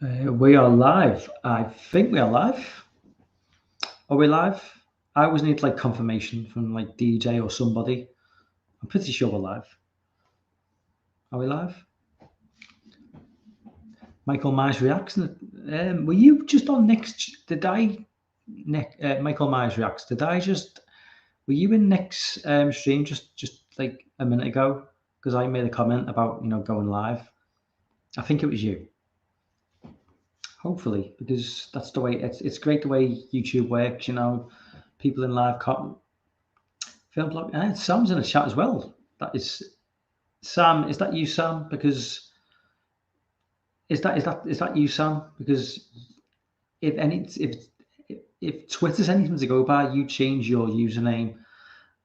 We are live. I think we are live. Are we live? I always need like confirmation from like DJ or somebody. I'm pretty sure we're live. Are we live? Michael Myers reacts. Were you just on Nick's? Did I? Nick, Michael Myers reacts. Did I just? Were you in Nick's stream just like a minute ago? Because I made a comment about going live. I think it was you. Hopefully, because that's the way it's great the way YouTube works. People in live film blog. Sam's in the chat as well. That is Sam. Is that you, Sam? Because is that you, Sam? Because if Twitter's anything to go by, you change your username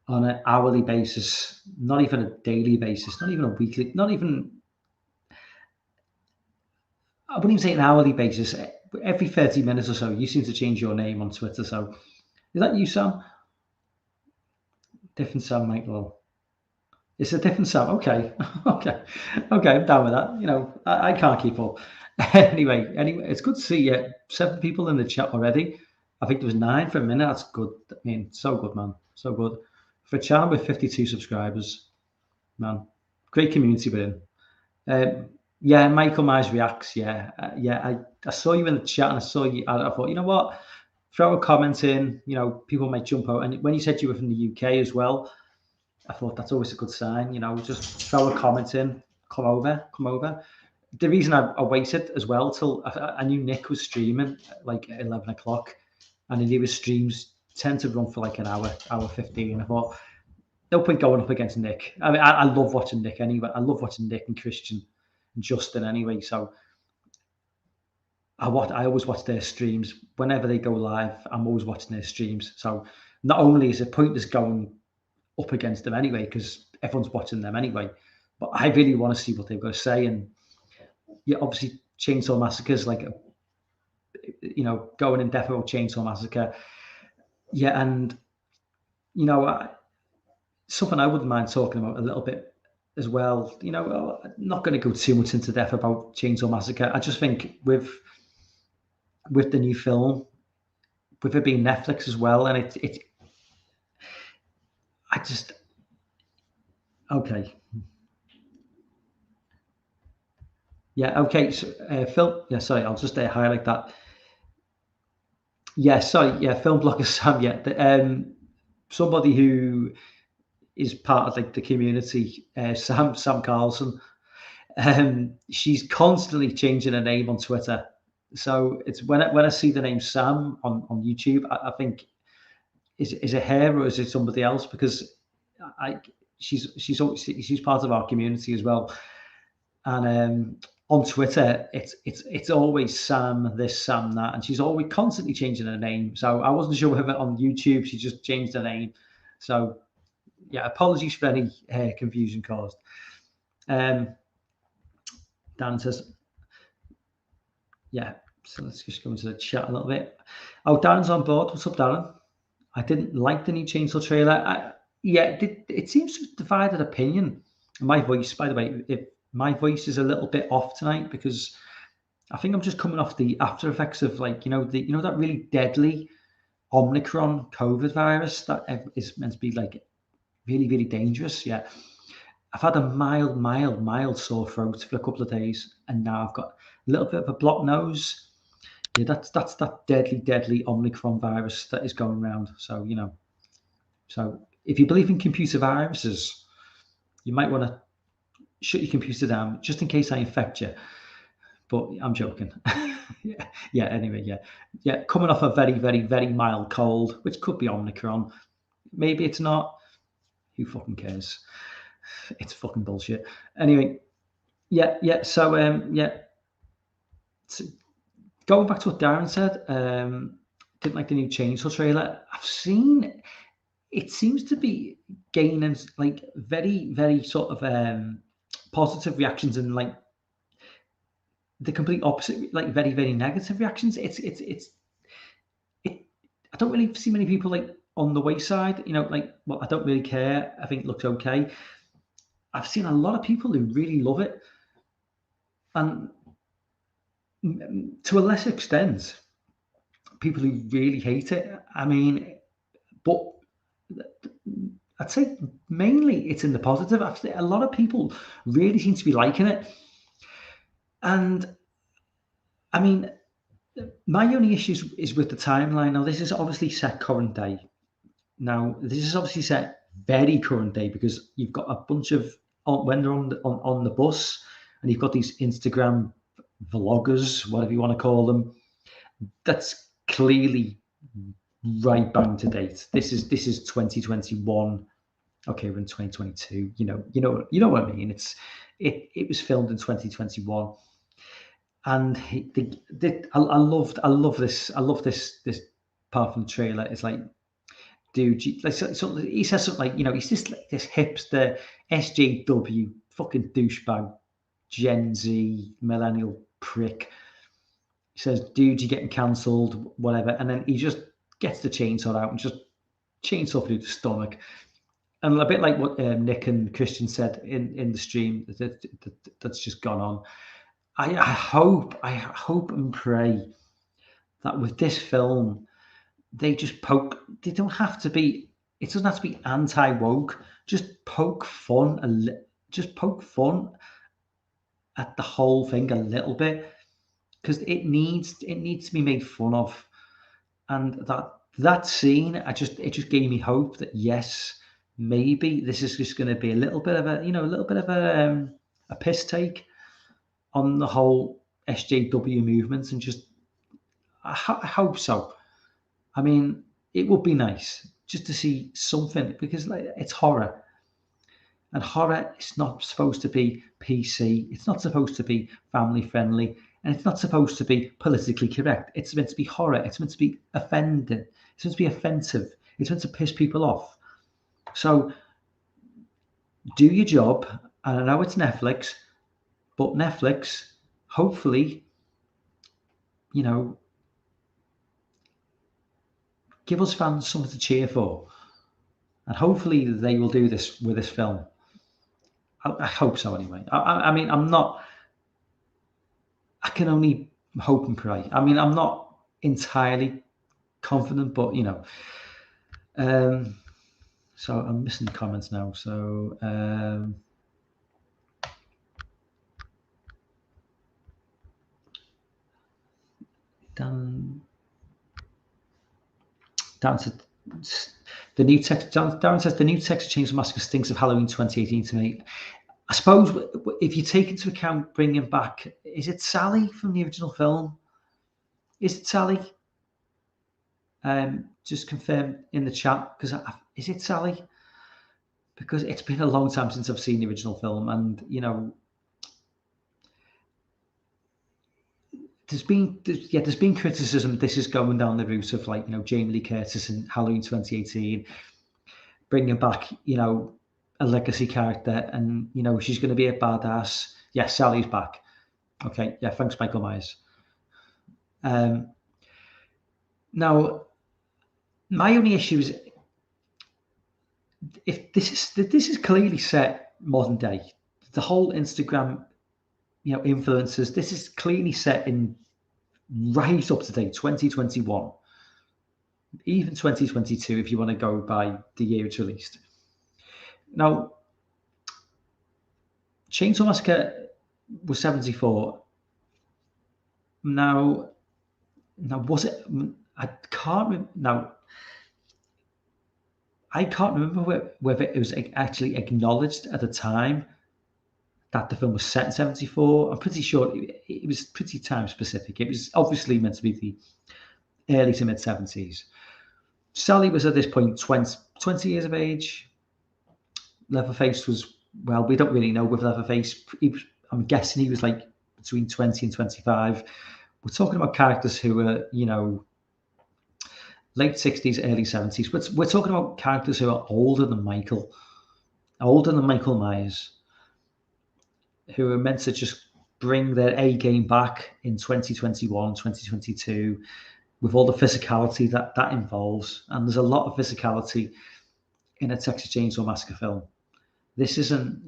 on an hourly basis, not even a daily basis, not even a weekly, not even. I wouldn't even say an hourly basis. Every 30 minutes or so, you seem to change your name on Twitter. So, is that you, Sam? Different Sam, Michael. It's a different Sam. Okay, okay, I'm down with that. I can't keep up. Anyway, it's good to see 7 people in the chat already. I think there was 9 for a minute. That's good. I mean, so good, man. So good. For a channel with 52 subscribers, man. Great community we're in. Yeah, Michael Myers reacts. Yeah, I saw you in the chat and I saw you. I thought, you know what? Throw a comment in. People might jump out. And when you said you were from the UK as well, I thought that's always a good sign. Just throw a comment in, come over. The reason I waited as well till I knew Nick was streaming at like 11 o'clock, and I knew his streams tend to run for like an hour 15. I thought no point going up against Nick. I mean, I love watching Nick anyway. I love watching Nick and Christian and Justin anyway. So I always watch their streams whenever they go live. I'm always watching their streams. So not only is it pointless going up against them anyway because everyone's watching them anyway. But I really want to see what they've got to say. And yeah, obviously, Chainsaw Massacre is like going in Death Row Chainsaw Massacre. Yeah, and something I wouldn't mind talking about a little bit as well. I'm not going to go too much into depth about Chainsaw Massacre. I just think with the new film, with it being Netflix as well, and I just okay. Yeah, okay. So, Phil, yeah, sorry, I'll just highlight that. Yeah, sorry, yeah, film blogger Sam. Yeah, somebody who is part of like the community, Sam Carlson. She's constantly changing her name on Twitter. So it's when I see the name Sam on YouTube, I think is it her or is it somebody else? Because I she's part of our community as well. And on Twitter, it's always Sam this, Sam that, and she's always constantly changing her name. So I wasn't sure whether on YouTube she just changed her name. So yeah, apologies for any confusion caused. Um, Dan says, yeah. So let's just go into the chat a little bit. Oh, Darren's on board. What's up, Darren? I didn't like the new Chainsaw trailer. Yeah, it seems to have divided opinion. My voice, by the way, my voice is a little bit off tonight because I think I'm just coming off the after effects of like that really deadly Omicron COVID virus that is meant to be like really really dangerous. Yeah, I've had a mild sore throat for a couple of days, and now I've got a little bit of a blocked nose. Yeah, that's that deadly Omicron virus that is going around. So so if you believe in computer viruses, you might want to shut your computer down just in case I infect you. But I'm joking. Yeah. Anyway, yeah. Coming off a very, very, very mild cold, which could be Omicron. Maybe it's not. Who fucking cares? It's fucking bullshit. Anyway, yeah. So yeah. So going back to what Darren said, didn't like the new Chainsaw trailer. I've seen it seems to be gaining like very, very sort of positive reactions and like the complete opposite, like very, very negative reactions. I don't really see many people like on the wayside, like, well, I don't really care. I think it looks okay. I've seen a lot of people who really love it. And to a lesser extent, people who really hate it. I mean, but I'd say mainly it's in the positive. A lot of people really seem to be liking it. And I mean, my only issue is with the timeline. Now, this is obviously set current day. Now, this is obviously set very current day because you've got a bunch of, when they're on the bus, and you've got these Instagram vloggers, whatever you want to call them, that's clearly right bang to date. This is 2021. Okay, we're in 2022. You know what I mean. It was filmed in 2021, and I love this part from the trailer. It's like, dude, he says something like, he's just like this hipster SJW fucking douchebag Gen Z millennial prick. He says, dude, you're getting cancelled, whatever, and then he just gets the chainsaw out and just chainsaw through the stomach. And a bit like what Nick and Christian said in the stream that's just gone on. I hope and pray that with this film, they just poke. They don't have to be. It doesn't have to be anti-woke. Just poke fun. Just poke fun at the whole thing a little bit, because it needs to be made fun of. And that scene, it just gave me hope that yes, maybe this is just going to be a little bit of a piss take on the whole SJW movement, and just I hope so. I mean, it would be nice just to see something, because it's horror, and horror is not supposed to be PC. It's not supposed to be family friendly, and it's not supposed to be politically correct. It's meant to be horror. It's meant to be offending. It's meant to be offensive. It's meant to piss people off. So do your job. And I know it's Netflix, but Netflix, hopefully, give us fans something to cheer for. And hopefully they will do this with this film. I hope so anyway. I mean, I can only hope and pray. I mean, I'm not entirely confident, but so I'm missing comments now. So Dan said the new text. Darren says the new Texas Chainsaw Massacre stinks of Halloween 2018 to me. I suppose if you take into account bringing back, is it Sally from the original film? Is it Sally? Just confirm in the chat, because is it Sally? Because it's been a long time since I've seen the original film, and there's been criticism. This is going down the route of Jamie Lee Curtis in Halloween 2018, bringing back a legacy character, and she's going to be a badass. Yes, Sally's back. Okay, yeah, thanks, Michael Myers. Now, my only issue is, if this is clearly set modern day, the whole Instagram influencers, this is clearly set in right up to date 2021, even 2022 if you want to go by the year it's released. Now, Chainsaw Massacre was 74. Now was it? I can't remember whether it was actually acknowledged at the time that the film was set in 74. I'm pretty sure it was pretty time specific. It was obviously meant to be the early to mid 70s. Sally was at this point 20 years of age. Leatherface was, well, we don't really know with Leatherface. I'm guessing he was like between 20 and 25. We're talking about characters who are, late 60s, early 70s. We're talking about characters who are older than Michael Myers, who are meant to just bring their A game back in 2021, 2022, with all the physicality that involves. And there's a lot of physicality in a Texas Chainsaw Massacre film. This isn't,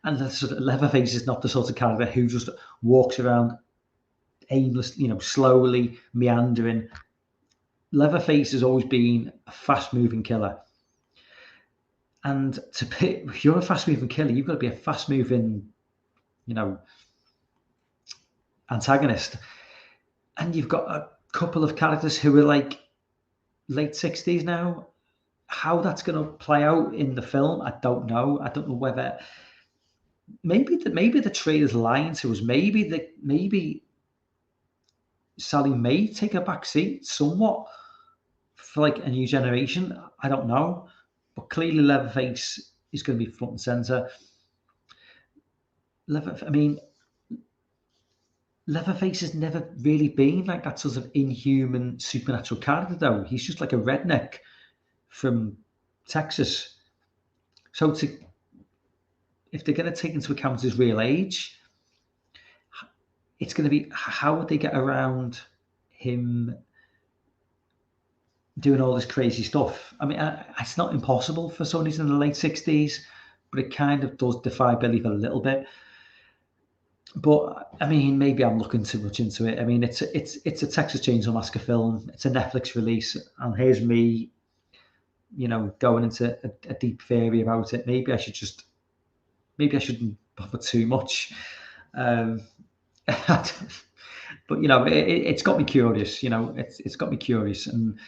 and Leatherface is not the sort of character who just walks around aimless, slowly meandering. Leatherface has always been a fast-moving killer. And if you're a fast-moving killer, you've got to be a fast-moving, antagonist. And you've got a couple of characters who are like late 60s now. How that's going to play out in the film, I don't know. I don't know whether maybe the trailer's lying to us. Maybe Sally may take a back seat somewhat for like a new generation. I don't know, but clearly Leatherface is going to be front and center. Leatherface has never really been like that sort of inhuman supernatural character, though. He's just like a redneck from Texas. So if they're going to take into account his real age, it's going to be, how would they get around him doing all this crazy stuff? I mean, it's not impossible for someone who's in the late 60s, but it kind of does defy belief a little bit. But I mean, maybe I'm looking too much into it. I mean, it's a Texas Chainsaw Massacre film. It's a Netflix release, and here's me, going into a deep theory about it. Maybe I shouldn't bother too much. But it's got me curious. It's got me curious, and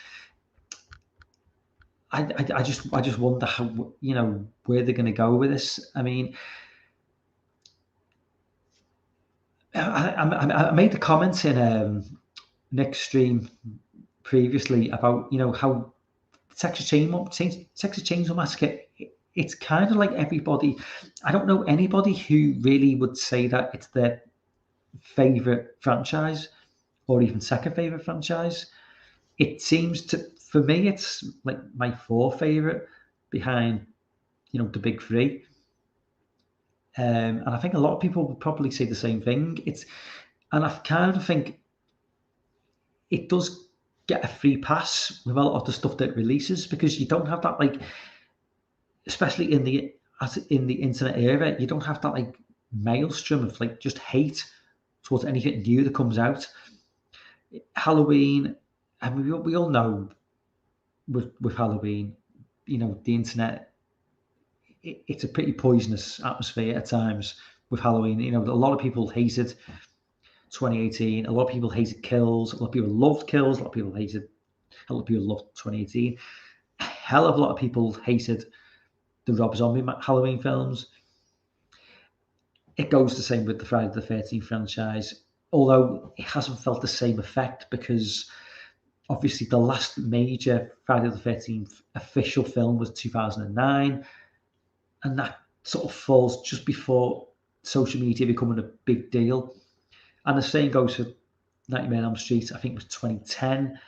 I just wonder how, where they're going to go with this. I mean, I made the comments in Nick's stream previously about how Texas Chainsaw Massacre. It's kind of like everybody. I don't know anybody who really would say that it's their favorite franchise or even second favorite franchise. It seems for me, it's like my fourth favorite behind, the big three. And I think a lot of people would probably say the same thing. And I kind of think it does get a free pass with a lot of the stuff that it releases, because you don't have that, like, especially in the internet era, you don't have that like maelstrom of like just hate towards anything new that comes out. Halloween, and we all know with Halloween, the internet, it's a pretty poisonous atmosphere at times with Halloween. A lot of people hated 2018. A lot of people hated Kills. A lot of people loved Kills. A lot of people loved 2018. A hell of a lot of people hated the Rob Zombie Halloween films. It goes the same with the Friday the 13th franchise, although it hasn't felt the same effect, because obviously the last major Friday the 13th official film was 2009, and that sort of falls just before social media becoming a big deal. And the same goes for Nightmare on Elm Street. I think it was 2010.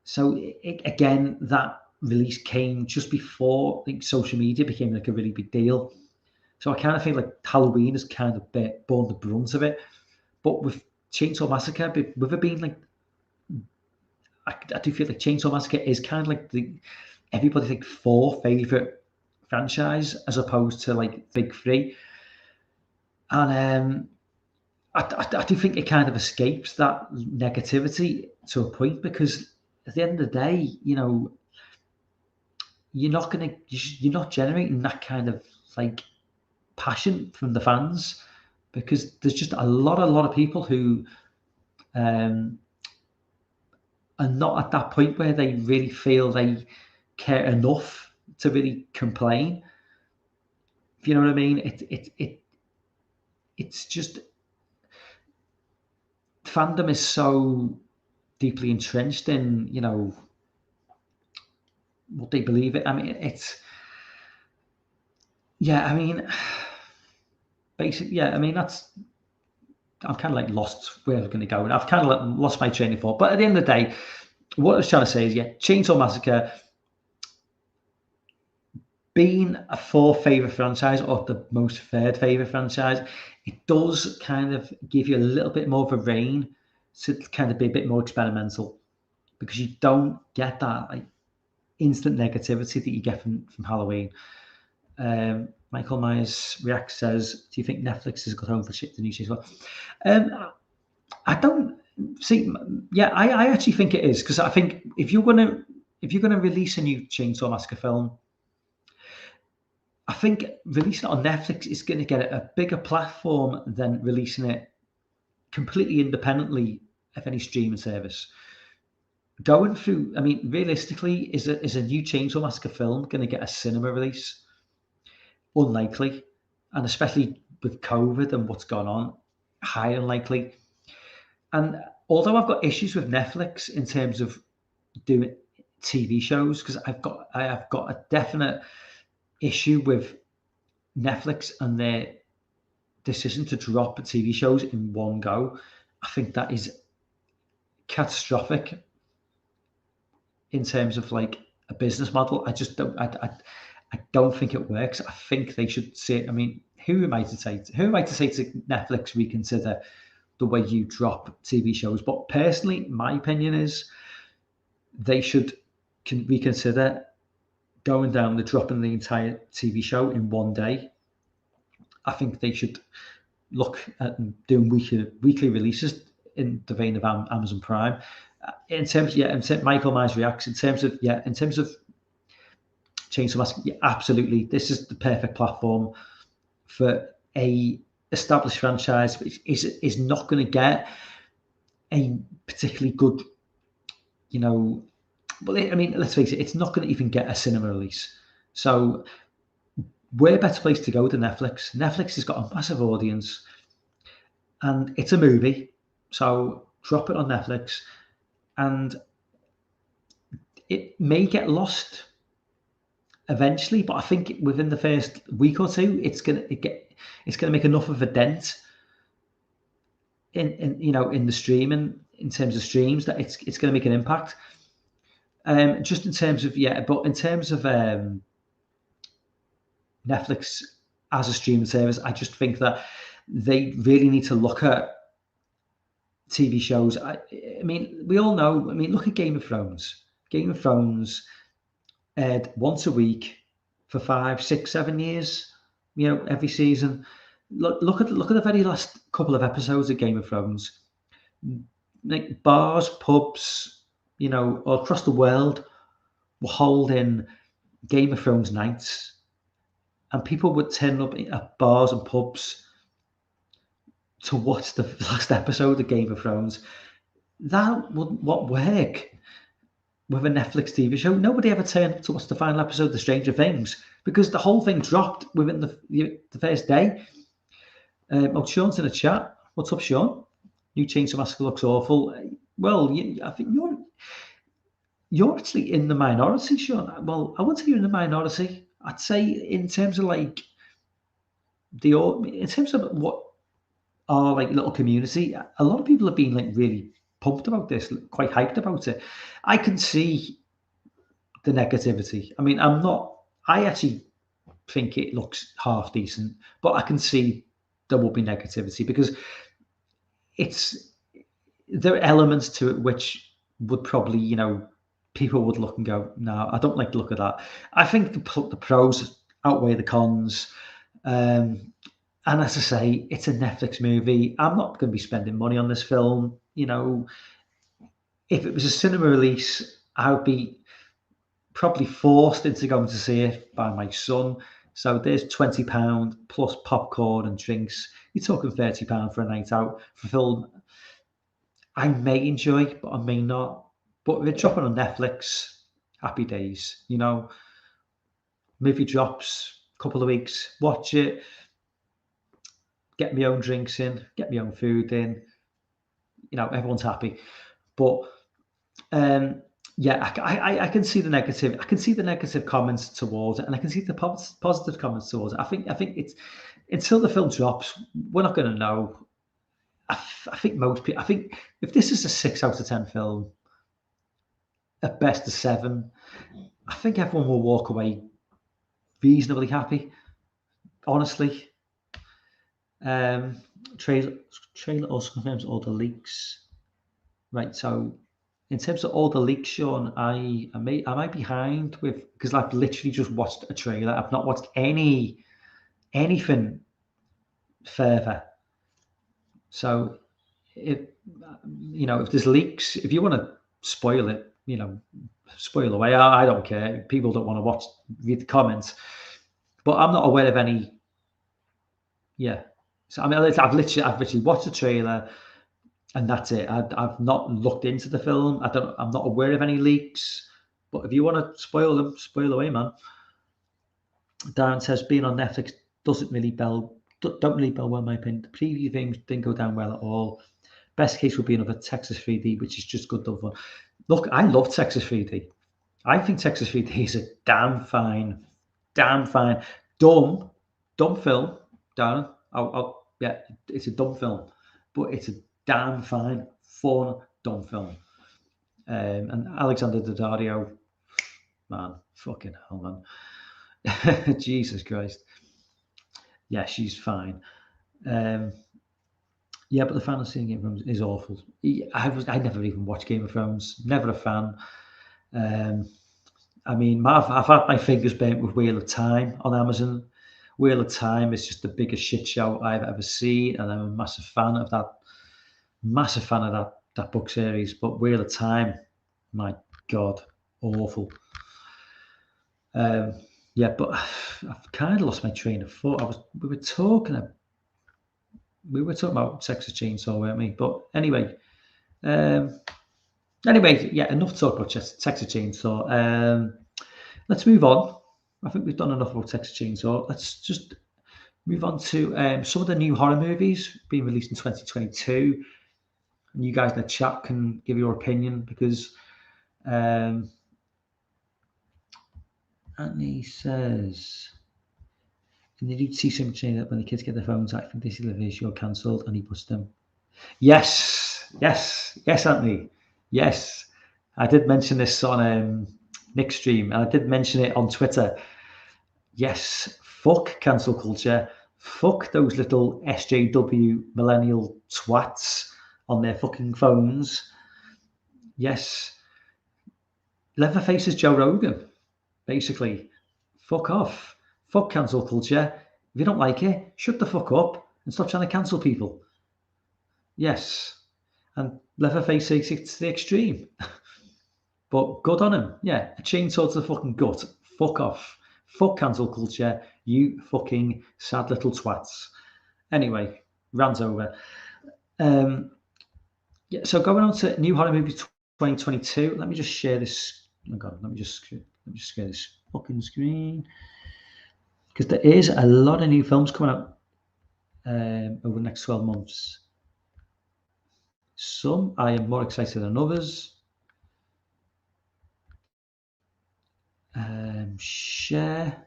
So again, that release came just before, I think, social media became like a really big deal. So I kind of feel like Halloween has kind of borne the brunt of it. But with Chainsaw Massacre, with it being like, I do feel like Chainsaw Massacre is kind of like everybody's like fourth favorite franchise, as opposed to like big three. And I do think it kind of escapes that negativity to a point, because at the end of the day, you're not generating that kind of like passion from the fans, because there's just a lot of people who are not at that point where they really feel they care enough to really complain. If you know what I mean? It's just, fandom is so deeply entrenched in what they believe it. I mean, basically, I mean, I'm kind of like lost where I was going to go, and I've kind of like lost my train of thought. But at the end of the day, what I was trying to say is, Chainsaw Massacre being a fourth favorite franchise, or the most third favorite franchise, it does kind of give you a little bit more of a rein to kind of be a bit more experimental, because you don't get that like instant negativity that you get from Halloween. Michael Myers Reacts says, do you think Netflix has got home for the new season? I don't. See, yeah, I actually think it is, because I think if you're gonna release a new Chainsaw Massacre film, I think releasing it on Netflix is going to get a bigger platform than releasing it completely independently of any streaming service. Going through, I mean, realistically, is a new Chainsaw Massacre film going to get a cinema release? Unlikely, and especially with COVID and what's gone on, highly unlikely. And although I've got issues with Netflix in terms of doing TV shows, because I have got a definite issue with Netflix and their decision to drop TV shows in one go. I think that is catastrophic in terms of like a business model. I just don't. I don't think it works. I think they should say. I mean, who am I to say? Who am I to say to Netflix reconsider the way you drop TV shows? But personally, my opinion is they should reconsider going down the dropping the entire TV show in one day. I think they should look at doing weekly releases in the vein of Amazon Prime. In terms, Michael Myers reacts. In terms of Chainsaw Massacre, yeah, absolutely. This is the perfect platform for a established franchise, which is not going to get a particularly good, Well, I mean, let's face it, it's not going to even get a cinema release. So, where better place to go than Netflix? Netflix has got a massive audience, and it's a movie, so drop it on Netflix, and it may get lost eventually, but I think within the first week or two, it's gonna make enough of a dent in the streaming, in terms of streams, that it's gonna make an impact. Just in terms of but in terms of Netflix as a streaming service, I just think that they really need to look at TV shows. I mean, we all know. I mean, look at Game of Thrones. Game of Thrones aired once a week for 5, 6, 7 years. Every season. Look at the very last couple of episodes of Game of Thrones. Like bars, pubs, all across the world were holding Game of Thrones nights, and people would turn up at bars and pubs to watch the last episode of Game of Thrones. That wouldn't work with a Netflix TV show. Nobody ever turned up to watch the final episode of Stranger Things because the whole thing dropped within the first day. Sean's in the chat. What's up, Sean? New Chainsaw Massacre looks awful. Well, I think you're actually in the minority, Sean. Well, I wouldn't say you're in the minority. I'd say in terms of like in terms of what our like little community, a lot of people have been like really pumped about this, quite hyped about it. I can see the negativity. I mean, I actually think it looks half decent, but I can see there will be negativity because there are elements to it which would probably, people would look and go, no, I don't like the look of that. I think the pros outweigh the cons. And as I say, it's a Netflix movie. I'm not going to be spending money on this film. If it was a cinema release, I would be probably forced into going to see it by my son. So there's £20 plus popcorn and drinks. You're talking £30 for a night out for a film I may enjoy, but I may not. But if it's dropping on Netflix, happy days. Movie drops, couple of weeks, watch it, get my own drinks in, get my own food in. Everyone's happy. But I can see the negative. I can see the negative comments towards it, and I can see the positive comments towards it. I think it's until the film drops, we're not going to know. I think most people. I think if this is a 6 out of 10 film, at best a 7, I think everyone will walk away reasonably happy. Honestly, trailer also confirms all the leaks. Right, so in terms of all the leaks, Sean, am I behind with, because I've literally just watched a trailer. I've not watched anything further. So if if there's leaks, if you want to spoil it, spoil away. I don't care. People don't want to read the comments, but I'm not aware of any. Yeah. So I mean, I've literally watched the trailer, and that's it. I've not looked into the film. I'm not aware of any leaks. But if you want to spoil them, spoil away, man. Darren says being on Netflix don't really bell well, in my opinion. The preview things didn't go down well at all. Best case would be another Texas 3D, which is just good fun. Look, I love Texas 3D. I think Texas 3D is a damn fine, dumb film, Darren. Yeah, it's a dumb film, but it's a damn fine, fun, dumb film. And Alexander Daddario, man, fucking hell, man. Jesus Christ. Yeah, she's fine. Yeah, but the fantasy in Game of Thrones is awful. I never even watched Game of Thrones. Never a fan. I mean, I've had my fingers burnt with Wheel of Time on Amazon. Wheel of Time is just the biggest shit show I've ever seen, and I'm a massive fan of that. Massive fan of that book series. But Wheel of Time, my God, awful. Yeah, but I've kind of lost my train of thought. We were talking about Texas Chainsaw, weren't we? But anyway, yeah, enough to talk about Texas Chainsaw. Let's move on. I think we've done enough about Texas Chainsaw. Let's just move on to some of the new horror movies being released in 2022. And you guys in the chat can give your opinion because Anthony says, and did you see something saying that when the kids get their phones, I think they see the video cancelled and he puts them? Yes, Anthony. Yes. I did mention this on Nick's stream, and I did mention it on Twitter. Yes, fuck cancel culture. Fuck those little SJW millennial twats on their fucking phones. Yes. Leatherface is Joe Rogan, basically. Fuck off. Fuck cancel culture. If you don't like it, shut the fuck up and stop trying to cancel people. Yes. And Leatherface takes it to the extreme. But good on him. Yeah, a chainsaw to the fucking gut. Fuck off. Fuck cancel culture. You fucking sad little twats. Anyway, rant over. Yeah, so going on to new horror movies 2022. Let me just share this. Oh God, let me just share this fucking screen because there is a lot of new films coming out over the next 12 months. Some I am more excited than others. Share.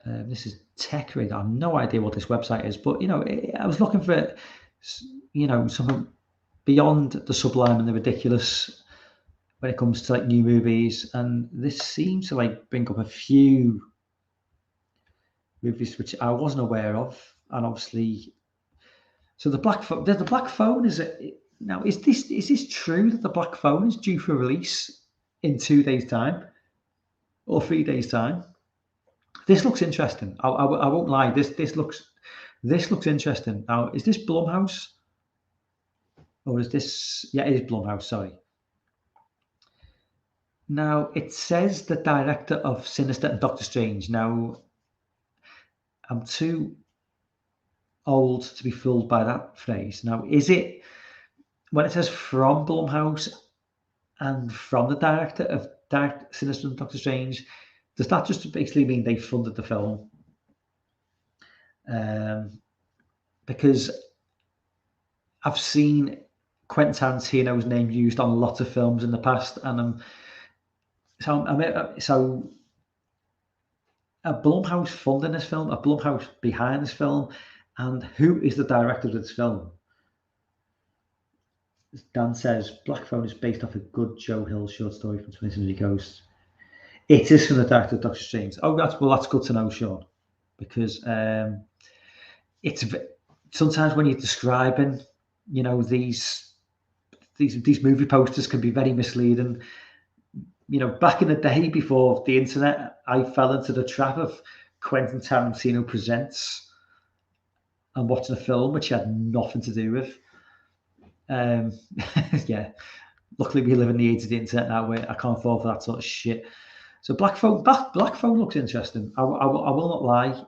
This is Tech Read. I have no idea what this website is, but I was looking for something beyond the sublime and the ridiculous when it comes to like new movies, and this seems to like bring up a few movies which I wasn't aware of, and obviously, so the Black Phone is it now? Is this true that the Black Phone is due for release in 2 days' time or 3 days' time? This looks interesting. I won't lie. This looks interesting. Now, is this Blumhouse or is this? Yeah, it is Blumhouse. Sorry. Now it says the director of Sinister and Doctor Strange. Now, I'm too old to be fooled by that phrase. Now, is it when it says from Blumhouse and from the director of Sinister and Doctor Strange? Does that just basically mean they funded the film? Because I've seen Quentin Tarantino's name used on lots of films in the past, and so a Blumhouse funding this film, a Blumhouse behind this film, and who is the director of this film? Dan says Black Phone is based off a good Joe Hill short story from 20 Ghosts. It is from the director of Doctor Strange. Oh, that's good to know, Sean, because it's sometimes when you're describing, these movie posters can be very misleading. Back in the day before the internet, I fell into the trap of Quentin Tarantino Presents, and watching a film which he had nothing to do with. Yeah, luckily we live in the age of the internet now where I can't fall for that sort of shit. So Black Phone looks interesting. I will not lie.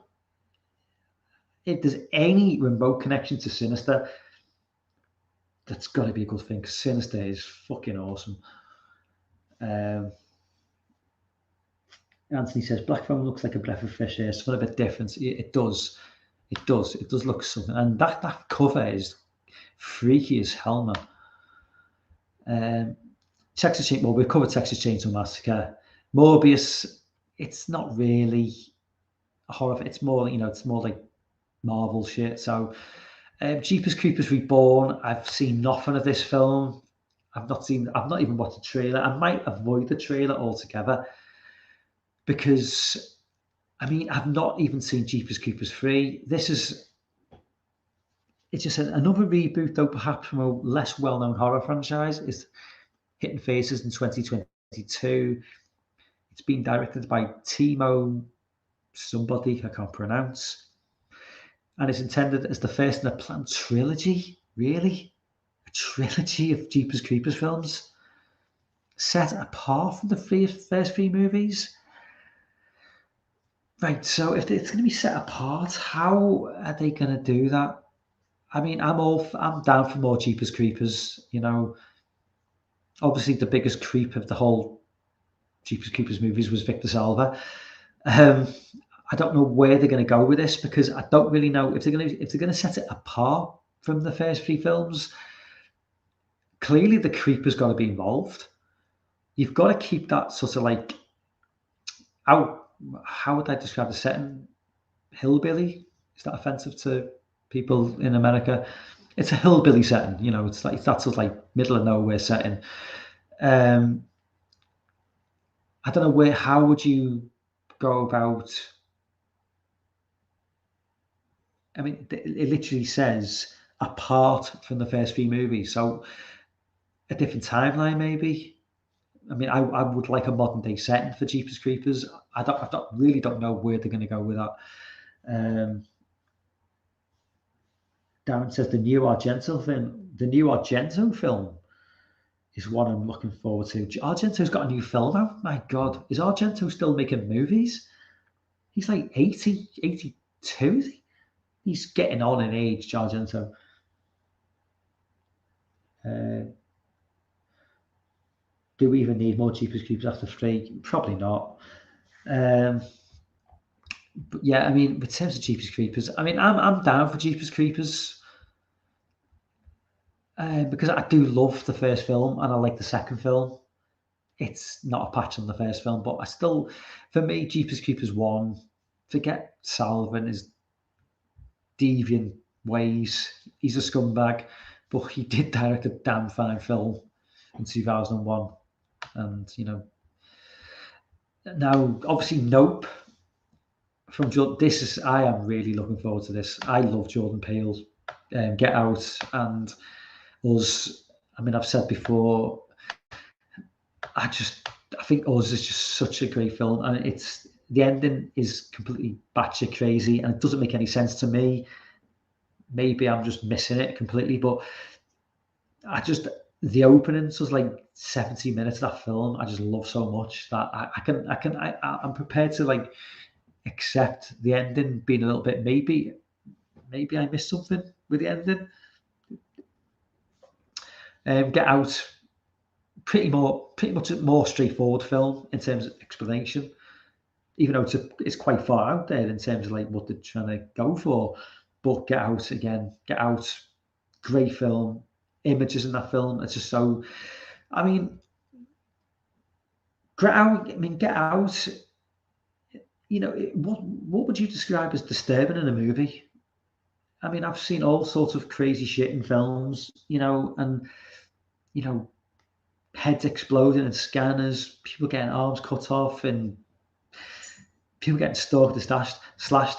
If there's any remote connection to Sinister, that's got to be a good thing. 'Cause Sinister is fucking awesome. Anthony says Black Phone looks like a breath of fresh air. Something a bit different. It does. It does. It does look something. And that cover is freaky as hell, man. Texas Chainsaw. Well, we've covered Texas Chainsaw Massacre. Morbius. It's not really a horror. It's more, it's more like Marvel shit. So, Jeepers Creepers Reborn. I've seen nothing of this film. I've not even watched the trailer. I might avoid the trailer altogether because, I mean, I've not even seen Jeepers Creepers 3. It's just another reboot, though, perhaps from a less well-known horror franchise. It's hitting faces in 2022. It's been directed by Timo somebody I can't pronounce. And it's intended as the first in a planned trilogy. Really? A trilogy of Jeepers Creepers films? Set apart from the first three movies? Right, so if it's going to be set apart, how are they going to do that? I mean, I'm down for more Jeepers Creepers. Obviously the biggest creep of the whole Jeepers Creepers movies was Victor Salva. I don't know where they're going to go with this because I don't really know if they're going to set it apart from the first three films. Clearly, the creeper's got to be involved. You've got to keep that sort of like how would I describe the setting? Hillbilly? Is that offensive to people in America? It's a hillbilly setting, it's like that sort of like middle of nowhere setting. I don't know how would you go about. I mean, it literally says apart from the first three movies, so a different timeline maybe. I mean, I would like a modern day setting for Jeepers Creepers. I really don't know where they're going to go with that. Darren says the new Argento film. The new Argento film is one I'm looking forward to. Argento's got a new film out. My God, is Argento still making movies? He's like 80, 82. He's getting on in age, Argento. Do we even need more Jeepers Creepers after 3? Probably not. But yeah, I mean, in terms of Jeepers Creepers, I mean, I'm down for Jeepers Creepers because I do love the first film and I like the second film. It's not a patch on the first film, but for me, Jeepers Creepers 1, forget Salva and his deviant ways. He's a scumbag, but he did direct a damn fine film in 2001. And, now obviously Nope from I am really looking forward to this. I love Jordan Peele, Get Out, and Us. I mean, I've said before, I think Us is just such a great film, and the ending is completely batshit crazy, and it doesn't make any sense to me. Maybe I'm just missing it completely, but the opening was like 70 minutes of that film. I just love so much that I'm prepared to like accept the ending being a little bit maybe I missed something with the ending. Get Out, pretty much a more straightforward film in terms of explanation, even though it's quite far out there in terms of like what they're trying to go for. But Get Out, great film. Images in that film, it's just so. I mean, Get Out. What would you describe as disturbing in a movie? I mean, I've seen all sorts of crazy shit in films, and heads exploding and scanners, people getting arms cut off, and people getting stalked and slashed.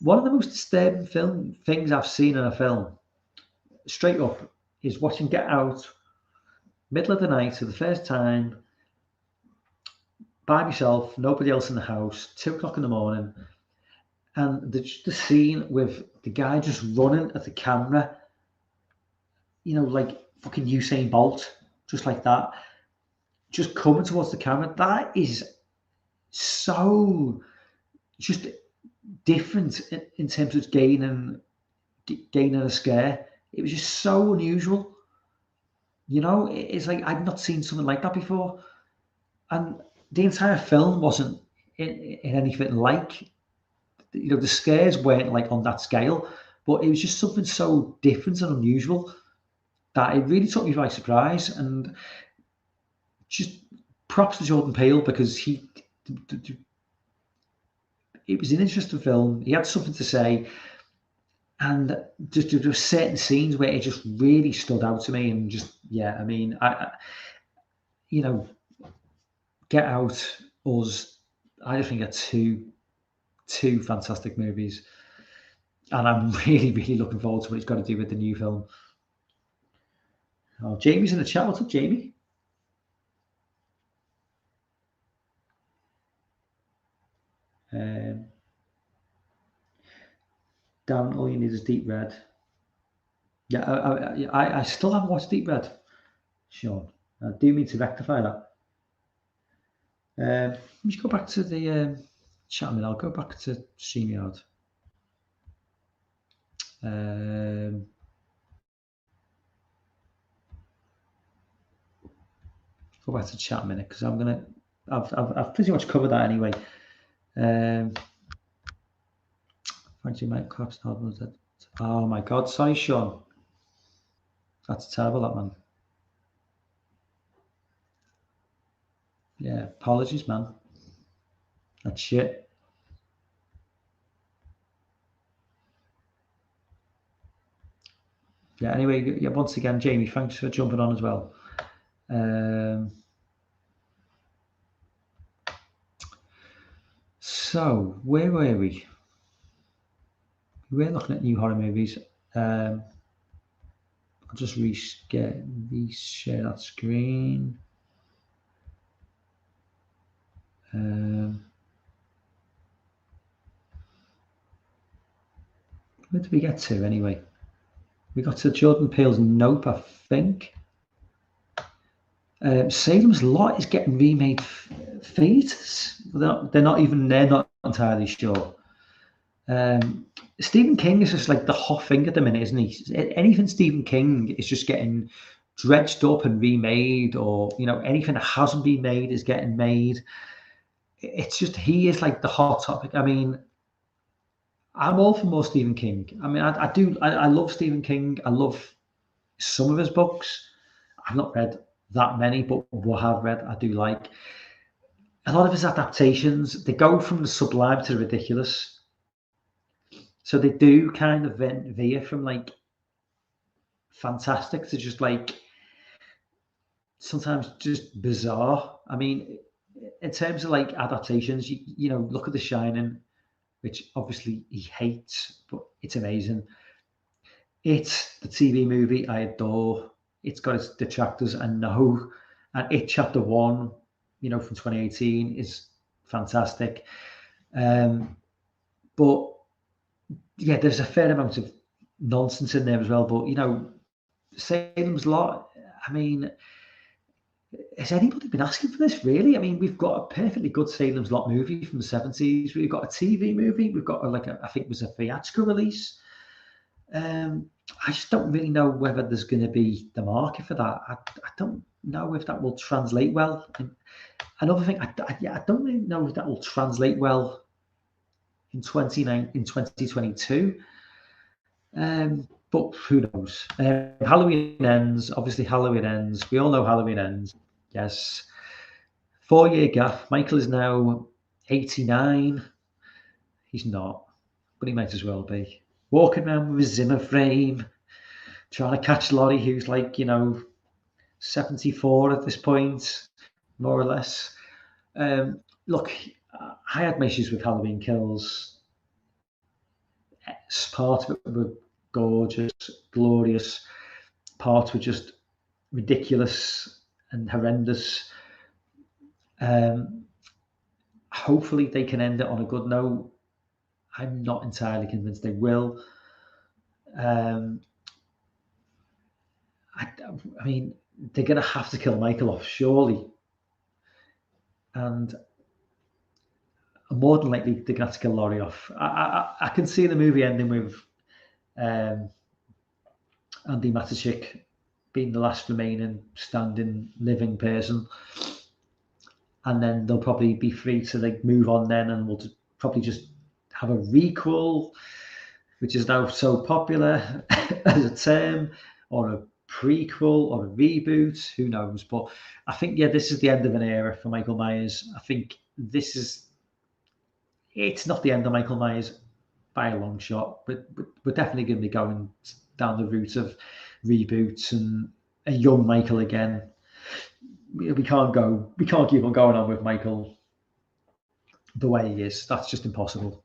One of the most disturbing things I've seen in a film, straight up, is watching Get Out, middle of the night for the first time, by myself, nobody else in the house, 2 o'clock in the morning, And the scene with the guy just running at the camera, like fucking Usain Bolt, just like that, just coming towards the camera. That is so just different in terms of gaining a scare. It was just so unusual. It's like I'd not seen something like that before, and the entire film wasn't in anything like. The scares weren't like on that scale, but it was just something so different and unusual that it really took me by surprise. And just props to Jordan Peele, because it was an interesting film. He had something to say, and just there were certain scenes where it just really stood out to me. And just I mean, Get Out, Us, I just think are two fantastic movies, and I'm really really looking forward to what it's got to do with the new film. Oh, Jamie's in the chat. What's up, Jamie? Dan, all you need is Deep Red. Yeah, I still haven't watched Deep Red, Sean. I do mean to rectify that. Let me just go back to the chat a minute. I'll go back to StreamYard. Go back to chat a minute, because I've pretty much covered that anyway. Fancy Mike Claps. Oh my God, sorry, Sean. That's terrible, that, man. Yeah, apologies, man. That's shit. Yeah, anyway, yeah, once again, Jamie, thanks for jumping on as well. So, where were we? We were looking at new horror movies. I'll just reshare that screen. Where did we get to anyway? We got to Jordan Peele's Nope, I think. Salem's Lot is getting remade theatres. They're not entirely sure. Stephen King is just like the hot thing at the minute, isn't he? Anything Stephen King is just getting dredged up and remade, or anything that hasn't been made is getting made. It's just, he is like the hot topic. I mean, I'm all for more Stephen King. I mean, I love Stephen King. I love some of his books. I've not read that many, but what I've read, I do like. A lot of his adaptations, they go from the sublime to the ridiculous. So they do kind of veer from like fantastic to just like sometimes just bizarre. I mean, in terms of like adaptations, look at The Shining, which obviously he hates, but it's amazing. It's the TV movie I adore. It's got its detractors, I know. And It Chapter 1, from 2018 is fantastic. But yeah, there's a fair amount of nonsense in there as well. But, Salem's Lot, I mean, has anybody been asking for this, really? I mean, we've got a perfectly good Salem's Lot movie from the 70s. We've got a TV movie. We've got I think it was a theatrical release. I just don't really know whether there's going to be the market for that. I don't know if that will translate well. And another thing, I don't really know if that will translate well in 2022. But who knows? Halloween ends. Obviously, Halloween ends. We all know Halloween ends. Yes. 4-year gap. Michael is now 89. He's not, but he might as well be. Walking around with his Zimmer frame, trying to catch Laurie, who's like, 74 at this point, more or less. Look, I had my issues with Halloween Kills. Part of it were gorgeous, glorious. Parts were just ridiculous and horrendous. Hopefully they can end it on a good note. I'm not entirely convinced they will. I mean, they're going to have to kill Michael off, surely. And more than likely, they're going to have to kill Laurie off. I can see the movie ending with Andy Matichik being the last remaining standing living person. And then they'll probably be free to like move on then, and we'll probably just have a requel, which is now so popular as a term, or a prequel or a reboot, who knows. But I think, yeah, this is the end of an era for Michael Myers. I think it's not the end of Michael Myers by a long shot, but we're definitely going to be going down the route of reboots and a young Michael again. We can't keep on going on with Michael the way he is. That's just impossible.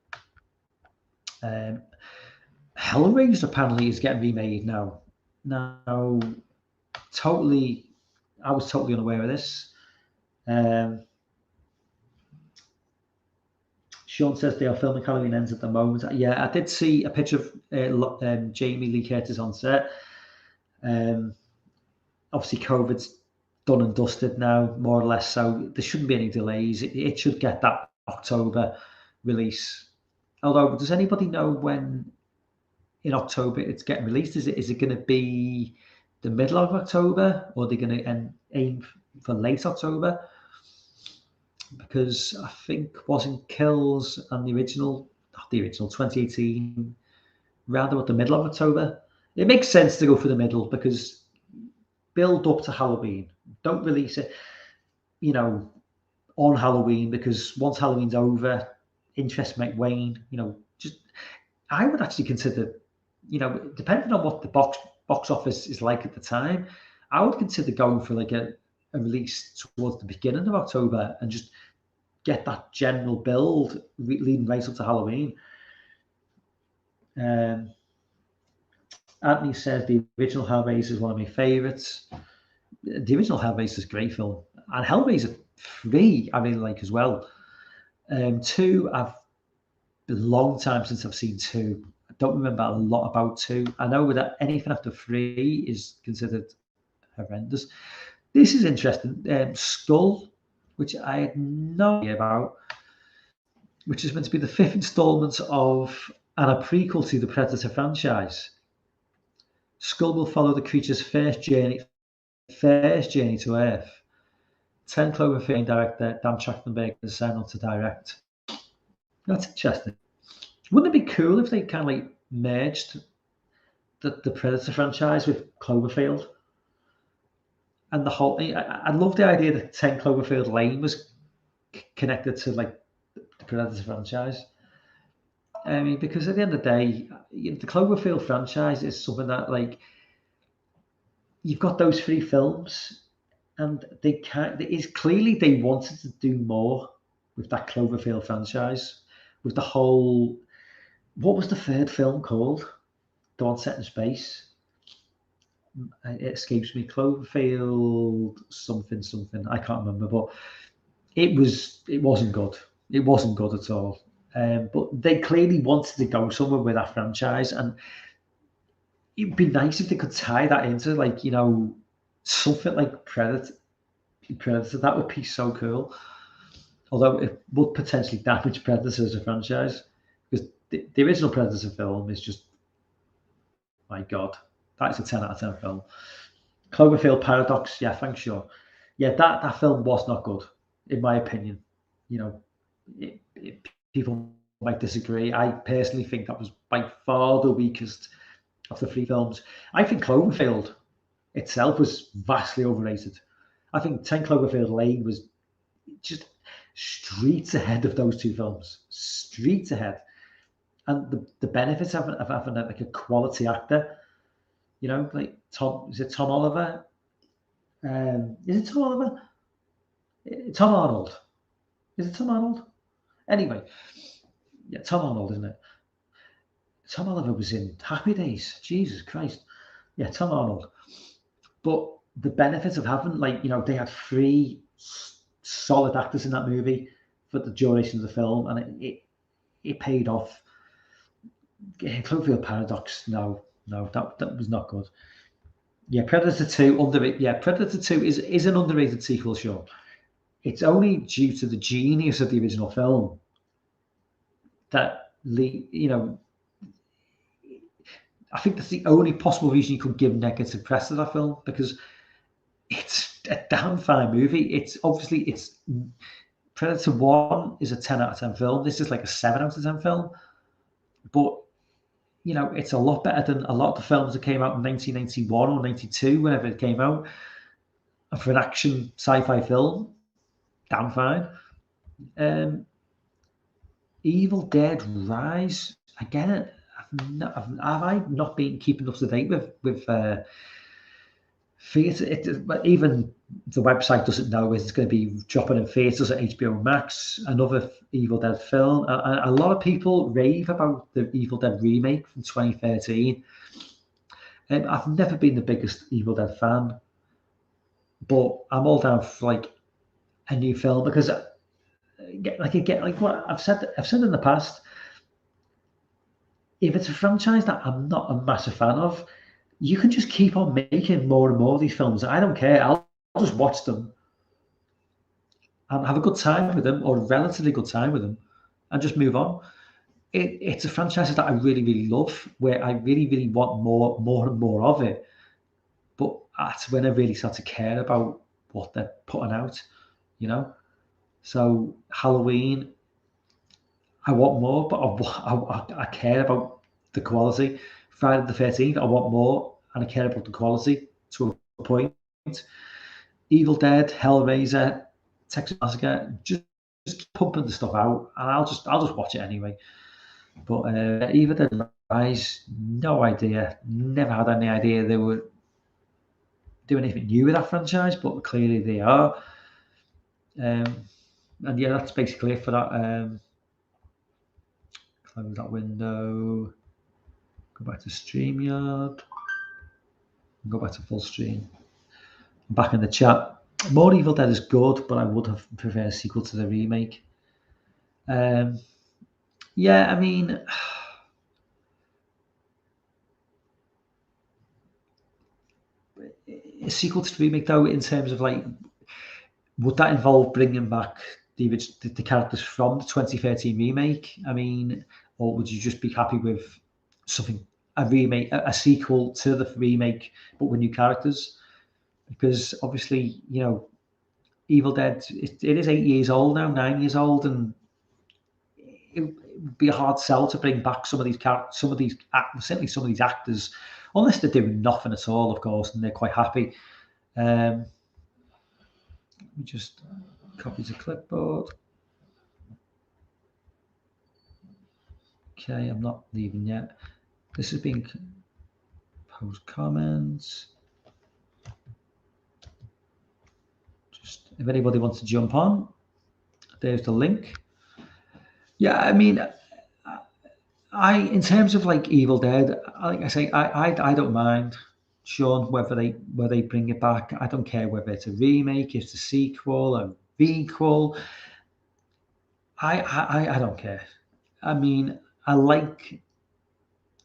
Hellraiser apparently is getting remade now. Now, I was totally unaware of this. Sean says they are filming Halloween Ends at the moment. Yeah, I did see a picture of Jamie Lee Curtis on set. Obviously, COVID's done and dusted now, more or less, so there shouldn't be any delays. It should get that October release. Although, does anybody know when in October it's getting released? Is it going to be the middle of October, or are they going to aim for late October? Because I think wasn't Kills and the original 2018 round about the middle of October. It makes sense to go for the middle because build up to Halloween. Don't release it, on Halloween, because once Halloween's over, interest might wane. I would actually consider, depending on what the box office is like at the time, I would consider going for like a release towards the beginning of October and just get that general build leading right up to Halloween. Anthony says the original Hellraiser is one of my favourites. The original Hellraiser is a great film, and Hellraiser 3 I really like as well. 2, I've been a long time since I've seen 2. I don't remember a lot about 2. I know that anything after 3 is considered horrendous. This is interesting. Skull, which I had no idea about, which is meant to be the 5th installment of and a prequel to the Predator franchise. Skull will follow the creature's first journey to Earth. 10 Cloverfield director Dan Trachtenberg has signed on to direct. That's interesting. Wouldn't it be cool if they kind of like merged the Predator franchise with Cloverfield? And the whole, I love the idea that 10 Cloverfield Lane was connected to like the Predator franchise. I mean, because at the end of the day, the Cloverfield franchise is something that, like, you've got those 3 films, and they wanted to do more with that Cloverfield franchise, with the whole, what was the 3rd film called? The one set in space. It escapes me. Cloverfield something. I can't remember, but it wasn't good. It wasn't good at all. But they clearly wanted to go somewhere with that franchise, and it'd be nice if they could tie that into, like, something like Predator. That would be so cool. Although it would potentially damage Predator as a franchise, because the original Predator film is just, my God, that's a 10 out of 10 film. Cloverfield Paradox, yeah, thanks, sure. Yeah, that film was not good, in my opinion. People might disagree. I personally think that was by far the weakest of the 3 films. I think Cloverfield itself was vastly overrated. I think 10 Cloverfield Lane was just streets ahead of those 2 films. Streets ahead. And the benefits of having like a quality actor, like Tom Oliver? Is it Tom Oliver? Tom Arnold. Is it Tom Arnold? Anyway, yeah, Tom Arnold, isn't it? Tom Oliver was in Happy Days. Jesus Christ. Yeah, Tom Arnold. But the benefits of having, like, they had 3 solid actors in that movie for the duration of the film, and it paid off. Cloverfield Paradox. No, that was not good. Yeah, Predator 2 underrated. Yeah, Predator 2 is an underrated sequel, sure. It's only due to the genius of the original film that I think that's the only possible reason you could give negative press to that film, because it's a damn fine movie. It's Predator 1 is a 10 out of 10 film. This is like a 7 out of 10 film. But it's a lot better than a lot of the films that came out in 1991 or 92, whenever it came out. And for an action sci-fi film, damn fine. Evil Dead Rise, again, have I not been keeping up to date with theatre? But even the website doesn't know it's going to be dropping in theatres at HBO Max, another Evil Dead film. A lot of people rave about the Evil Dead remake from 2013. I've never been the biggest Evil Dead fan, but I'm all down for like a new film, because like what I've said in the past, if it's a franchise that I'm not a massive fan of, you can just keep on making more and more of these films. I don't care. I'll just watch them and have a good time with them, or a relatively good time with them, and just move on. It's a franchise that I really, really love, where I really, really want more and more of it. But that's when I really start to care about what they're putting out, you know. So Halloween, I want more, but I care about the quality. Friday the 13th, I want more, and I care about the quality to a point. Evil Dead, Hellraiser, Texas Massacre, just keep pumping the stuff out, and I'll just watch it anyway. But Evil Dead Rise, no idea. Never had any idea they were doing anything new with that franchise, but clearly they are. And yeah, that's basically it for that. Close that window. Go back to StreamYard. Go back to full stream. Back in the chat. More Evil Dead is good, but I would have preferred a sequel to the remake. Yeah, I mean, a sequel to the remake, though, in terms of like, would that involve bringing back the characters from the 2013 remake? I mean, or would you just be happy with something, a remake, a sequel to the remake, but with new characters? Because obviously, Evil Dead, it is 8 years old now, 9 years old, and it would be a hard sell to bring back some of these characters, certainly some of these actors, unless they're doing nothing at all, of course, and they're quite happy. Let me just copy to clipboard. Okay, I'm not leaving yet. This is being post comments. Just if anybody wants to jump on, there's the link. Yeah, I mean, in terms of like Evil Dead, like I say, I don't mind, Sean, whether they bring it back. I don't care whether it's a remake, it's a sequel, a requel. I don't care. I mean, I like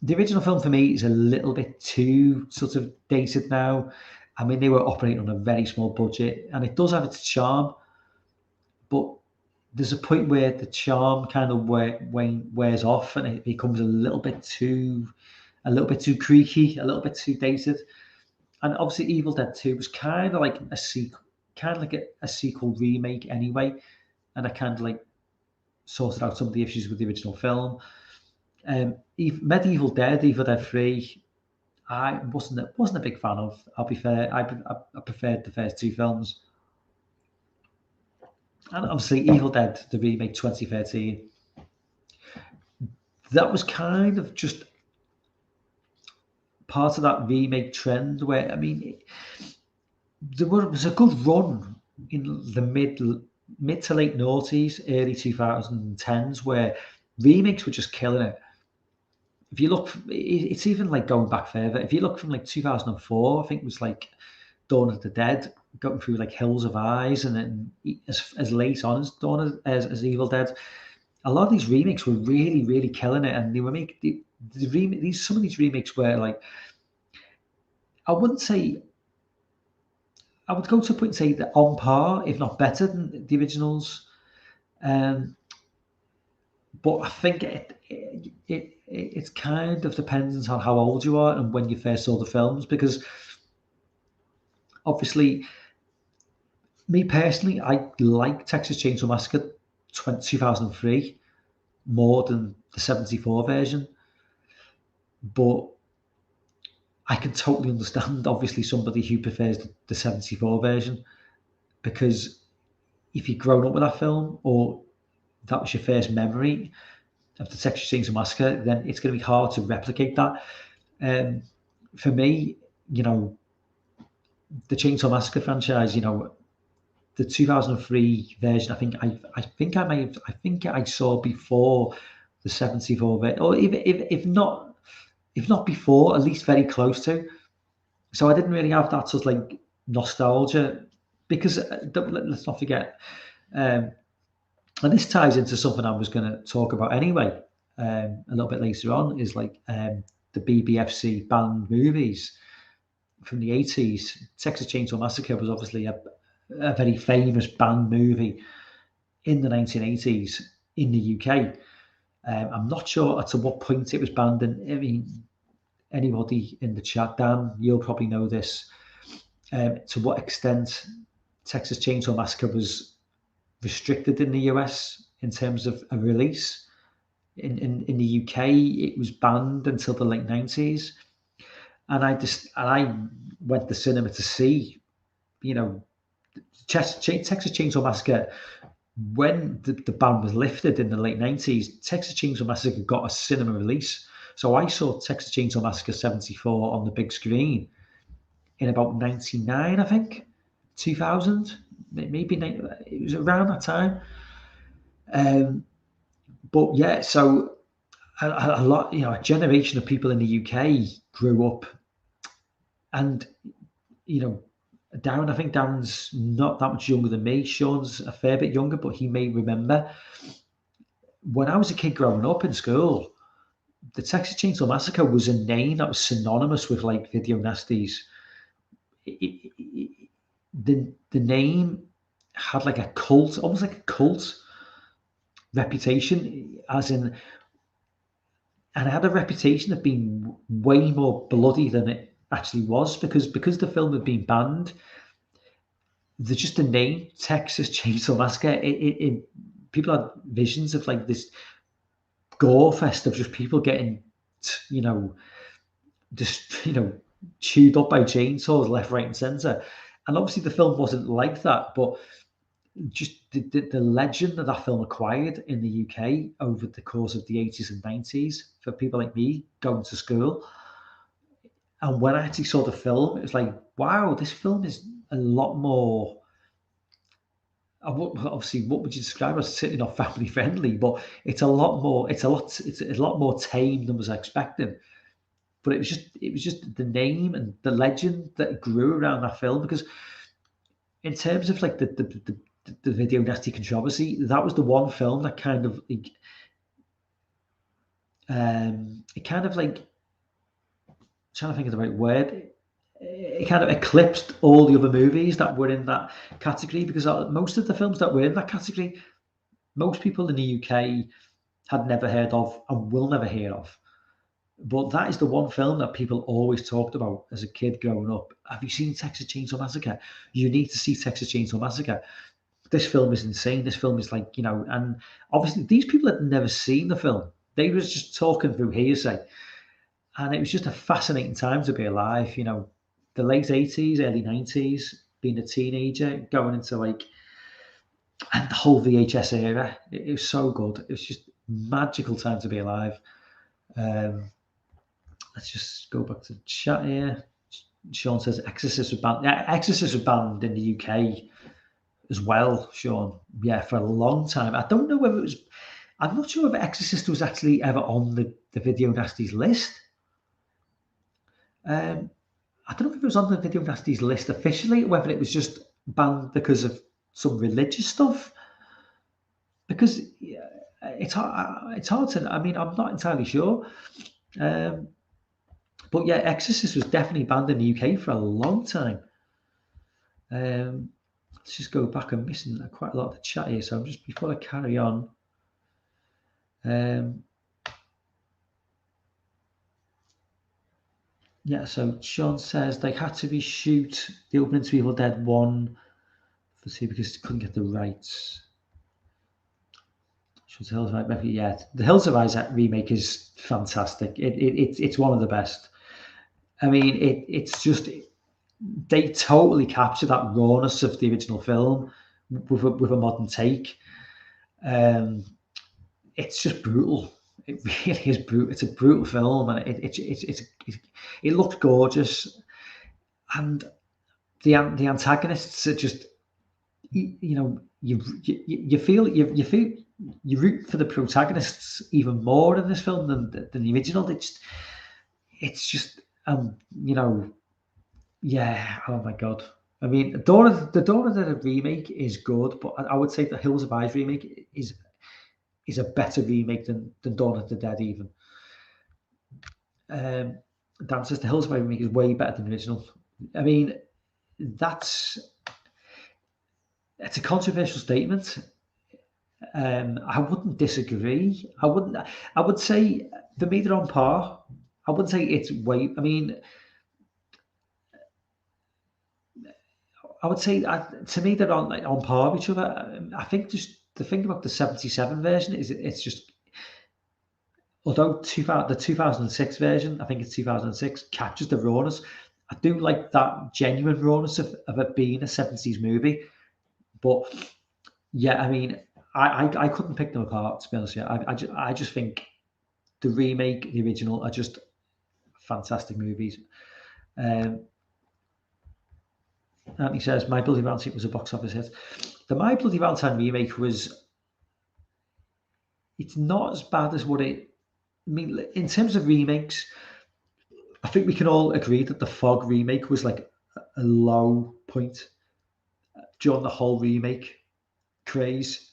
the original film. For me, is a little bit too sort of dated now. I mean, they were operating on a very small budget, and it does have its charm, but there's a point where the charm kind of wears off, and it becomes a little bit too creaky, a little bit too dated. And obviously, Evil Dead 2 was kind of like a sequel, a sequel remake anyway, and I kind of like sorted out some of the issues with the original film. Medieval Dead, Evil Dead 3, I wasn't a big fan of. I'll be fair, I preferred the first two films. And obviously, Evil Dead, the remake 2013, that was kind of just part of that remake trend where, I mean, there was a good run in the mid to late noughties, early 2010s, where remakes were just killing it. If you look, it's even like going back further. If you look from like 2004, I think it was like Dawn of the Dead, going through like Hills of Eyes, and then as late on as Evil Dead. A lot of these remakes were really, really killing it, and they some of these remakes were like, I wouldn't say, I would go to a point and say that on par, if not better than the originals. Um, but I think it kind of depends on how old you are and when you first saw the films, because obviously, me personally, I like Texas Chainsaw Massacre 2003 more than the 74 version, but I can totally understand, obviously, somebody who prefers the 74 version, because if you've grown up with that film, or that was your first memory of the Texas Chainsaw Massacre, then it's going to be hard to replicate that. Um, for me, you know, the Chainsaw Massacre franchise, you know, the 2003 version, I think I saw before the 74 version, or if not before, at least very close to. So I didn't really have that sort of like nostalgia, because let's not forget, um, and this ties into something I was going to talk about anyway, a little bit later on, is like the BBFC banned movies from the 80s. Texas Chainsaw Massacre was obviously a very famous banned movie in the 1980s in the UK. I'm not sure to what point it was banned, and I mean, anybody in the chat, Dan, you'll probably know this. To what extent Texas Chainsaw Massacre was restricted in the US in terms of a release. In the UK, it was banned until the late 90s. And I went to cinema to see, you know, Texas Chainsaw Massacre. When the ban was lifted in the late 90s, Texas Chainsaw Massacre got a cinema release. So I saw Texas Chainsaw Massacre 74 on the big screen in about 99, I think, 2000, maybe it was around that time. But yeah, so a lot, you know, a generation of people in the UK grew up, and you know, Darren, I think Darren's not that much younger than me. Sean's a fair bit younger, but he may remember when I was a kid growing up in school, the Texas Chainsaw Massacre was a name that was synonymous with like video nasties. The name had like a cult, almost like a cult reputation, as in, and it had a reputation of being way more bloody than it actually was, because the film had been banned. Just the name Texas Chainsaw Massacre, people had visions of like this gore fest of just people getting, you know, just, you know, chewed up by chainsaws left, right, and center. And obviously, the film wasn't like that, but just the legend that that film acquired in the UK over the course of the 80s and 90s for people like me going to school. And when I actually saw the film, it was like, wow, this film is a lot more. Obviously, what would you describe as? Certainly not family friendly, but it's a lot more. It's a lot more tame than was expected. But it was just the name and the legend that grew around that film, because in terms of like the video nasty controversy, that was the one film that kind of like, it kind of like, trying to think of the right word, it kind of eclipsed all the other movies that were in that category, because most of the films that were in that category, most people in the UK had never heard of and will never hear of. But that is the one film that people always talked about as a kid growing up. Have you seen Texas Chainsaw Massacre? You need to see Texas Chainsaw Massacre. This film is insane. This film is like, you know, and obviously these people had never seen the film. They was just talking through hearsay. And it was just a fascinating time to be alive, you know, the late 80s, early 90s, being a teenager, going into like, and the whole VHS era. It was so good. It was just magical time to be alive. Um, let's just go back to the chat here. Sean says Exorcist was banned. Yeah, Exorcist was banned in the UK as well, Sean. Yeah, for a long time. I don't know whether it was. I'm not sure if Exorcist was actually ever on the Video Nasties list. I don't know if it was on the Video Nasties list officially, or whether it was just banned because of some religious stuff. Because it's hard to. I mean, I'm not entirely sure. But yeah, Exorcist was definitely banned in the UK for a long time. Let's just go back. I'm missing quite a lot of the chat here, so I'm just before I carry on. Yeah, so Sean says they had to reshoot the opening to Evil Dead 1 for see because they couldn't get the rights. Yeah, the Hills of Eyes remake is fantastic. It's one of the best. I mean, it's just they totally capture that rawness of the original film with a modern take. It's just brutal. It really is brutal. It's a brutal film, and it looked gorgeous, and the antagonists are just you feel you root for the protagonists even more in this film than the original. It's just yeah. Oh my god. I mean, the Dawn of the Dead remake is good, but I would say the Hills of Eyes remake is a better remake than Dawn of the Dead even. Dan says the Hills of Eyes remake is way better than the original. I mean, it's a controversial statement. I wouldn't disagree. I would say for me they're on par. I wouldn't say it's way. I mean, I would say to me they're on par with each other. I think just the thing about the '77 version is it's just although the 2006 version, I think it's 2006, captures the rawness. I do like that genuine rawness of it being a '70s movie, but yeah, I mean, I couldn't pick them apart to be honest. Yeah, I just think the remake, the original, are just fantastic movies. Anthony says My Bloody Valentine was a box office hit. The My Bloody Valentine remake it's not as bad as what it. I mean, in terms of remakes, I think we can all agree that the Fog remake was like a low point during the whole remake craze.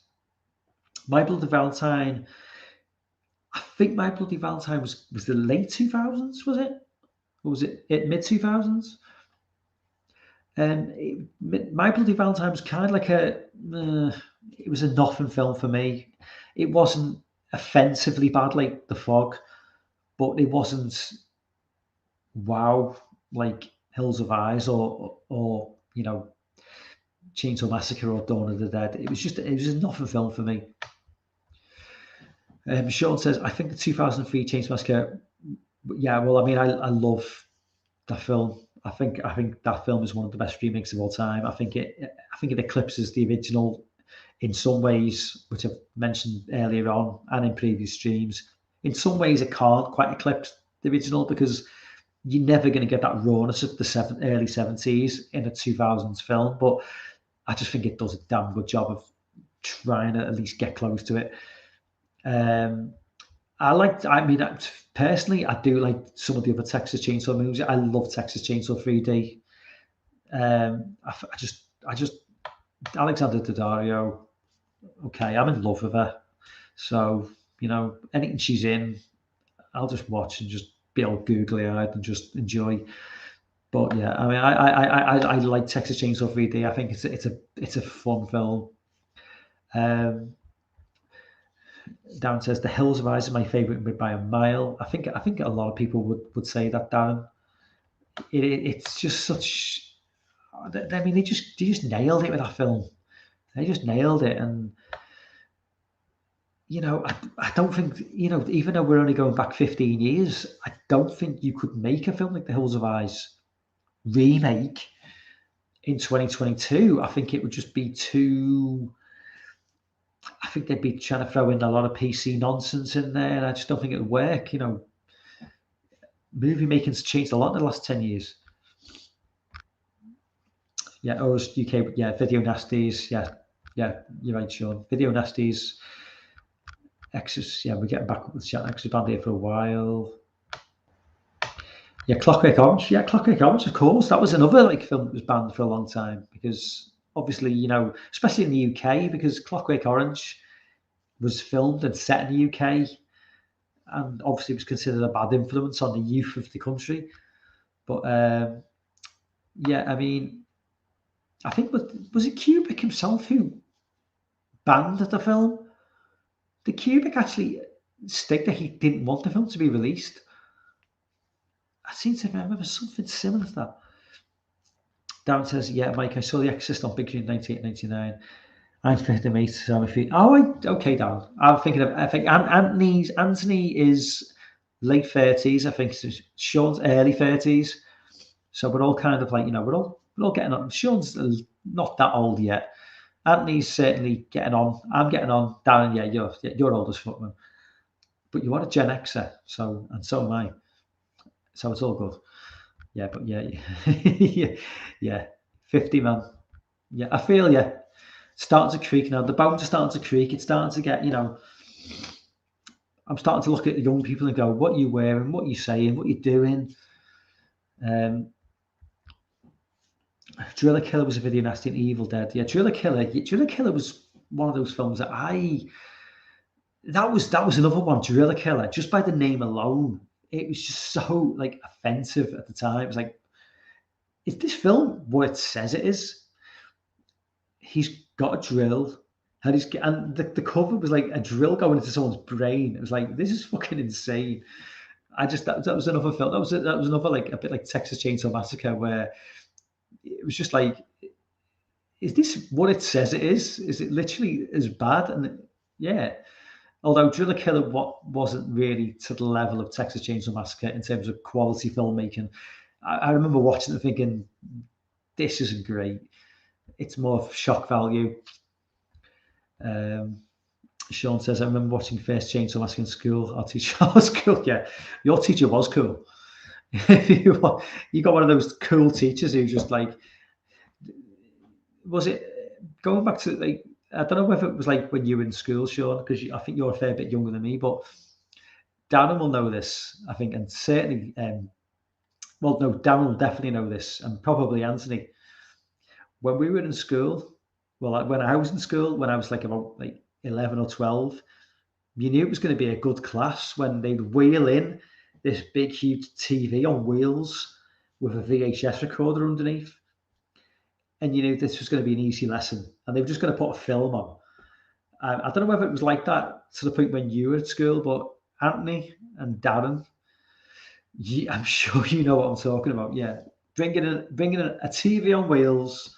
My Bloody Valentine, I think My Bloody Valentine was the late 2000s, was it? Or was it mid 2000s? My Bloody Valentine was kind of like it was a nothing film for me. It wasn't offensively bad like The Fog, but it wasn't wow like Hills of Eyes or Chainsaw Massacre or Dawn of the Dead. It was a nothing film for me. Sean says I think the 2003 Chainsaw Massacre. Yeah, well, I mean, I love that film. I think that film is one of the best remakes of all time. I think it eclipses the original in some ways, which I've mentioned earlier on and in previous streams. In some ways, it can't quite eclipse the original because you're never going to get that rawness of the early 70s in a 2000s film. But I just think it does a damn good job of trying to at least get close to it. Personally, I do like some of the other Texas Chainsaw movies. I love Texas Chainsaw 3D. I just, Alexander Daddario. Okay, I'm in love with her. So, anything she's in, I'll just watch and just be all googly eyed and just enjoy. But yeah, I mean, I like Texas Chainsaw 3D. I think it's a fun film. Darren says the Hills of Eyes is my favourite by a mile. I think a lot of people would say that, Darren. It's just such. I mean, they just nailed it with that film. They just nailed it, and I don't think even though we're only going back 15 years, I don't think you could make a film like The Hills of Eyes remake in 2022. I think it would just be too. I think they'd be trying to throw in a lot of PC nonsense in there, and I just don't think it would work. Movie making's changed a lot in the last 10 years. Yeah, UK, yeah, Video Nasties, yeah, you're right, Sean. Video Nasties, yeah, we're getting back up with the chat. Exorcist banned here for a while. Yeah, Clockwork Orange. Yeah, Clockwork Orange, of course. That was another film that was banned for a long time because obviously, especially in the UK, because Clockwork Orange was filmed and set in the UK. and obviously was considered a bad influence on the youth of the country. But yeah, I mean, I think was it Kubrick himself who banned the film? Did Kubrick actually state that he didn't want the film to be released? I seem to remember something similar to that. Darren says, yeah, Mike, I saw The Exorcist on big screen in 1999. I'm 58, so I'm a few. Oh, okay, Darren. I'm thinking of, I think Anthony is late 30s. I think Sean's early 30s. So we're all kind of like, we're all getting on. Sean's not that old yet. Anthony's certainly getting on. I'm getting on. Darren, yeah, you're old as fuck, man. But you are a Gen Xer, and so am I. So it's all good. Yeah, but yeah, yeah, 50, man. Yeah, I feel you. Starting to creak now. The bones are starting to creak. It's starting to get, I'm starting to look at the young people and go, what are you wearing? What are you saying? What are you doing? Driller Killer was a video nasty and Evil Dead. Yeah, Driller Killer was one of those films that that was another one, Driller Killer. Just by the name alone, it was just so like offensive at the time. It was like, is this film what it says it is? He's got a drill, and the cover was like a drill going into someone's brain. It was like, this is fucking insane. That was another film. That was another like a bit like Texas Chainsaw Massacre, where it was just like, is this what it says it is? Is it literally as bad? And yeah, although Driller Killer wasn't really to the level of Texas Chainsaw Massacre in terms of quality filmmaking. I remember watching it thinking, this isn't great. It's more of shock value. Sean says, I remember watching First Chainsaw Massacre in school. Our teacher was cool. Yeah, your teacher was cool. You got one of those cool teachers who just like, was it going back to like, I don't know whether it was like when you were in school, Sean, because I think you're a fair bit younger than me, but Darren will know this, I think, and certainly, well, no, Darren will definitely know this, and probably Anthony. When we were in school, well, when I was in school, when I was like about like 11 or 12, you knew it was going to be a good class when they'd wheel in this big, huge TV on wheels with a VHS recorder underneath. And you knew this was going to be an easy lesson. And they were just going to put a film on. I don't know whether it was like that to the point when you were at school, but Anthony and Darren, I'm sure you know what I'm talking about. Yeah, bringing a TV on wheels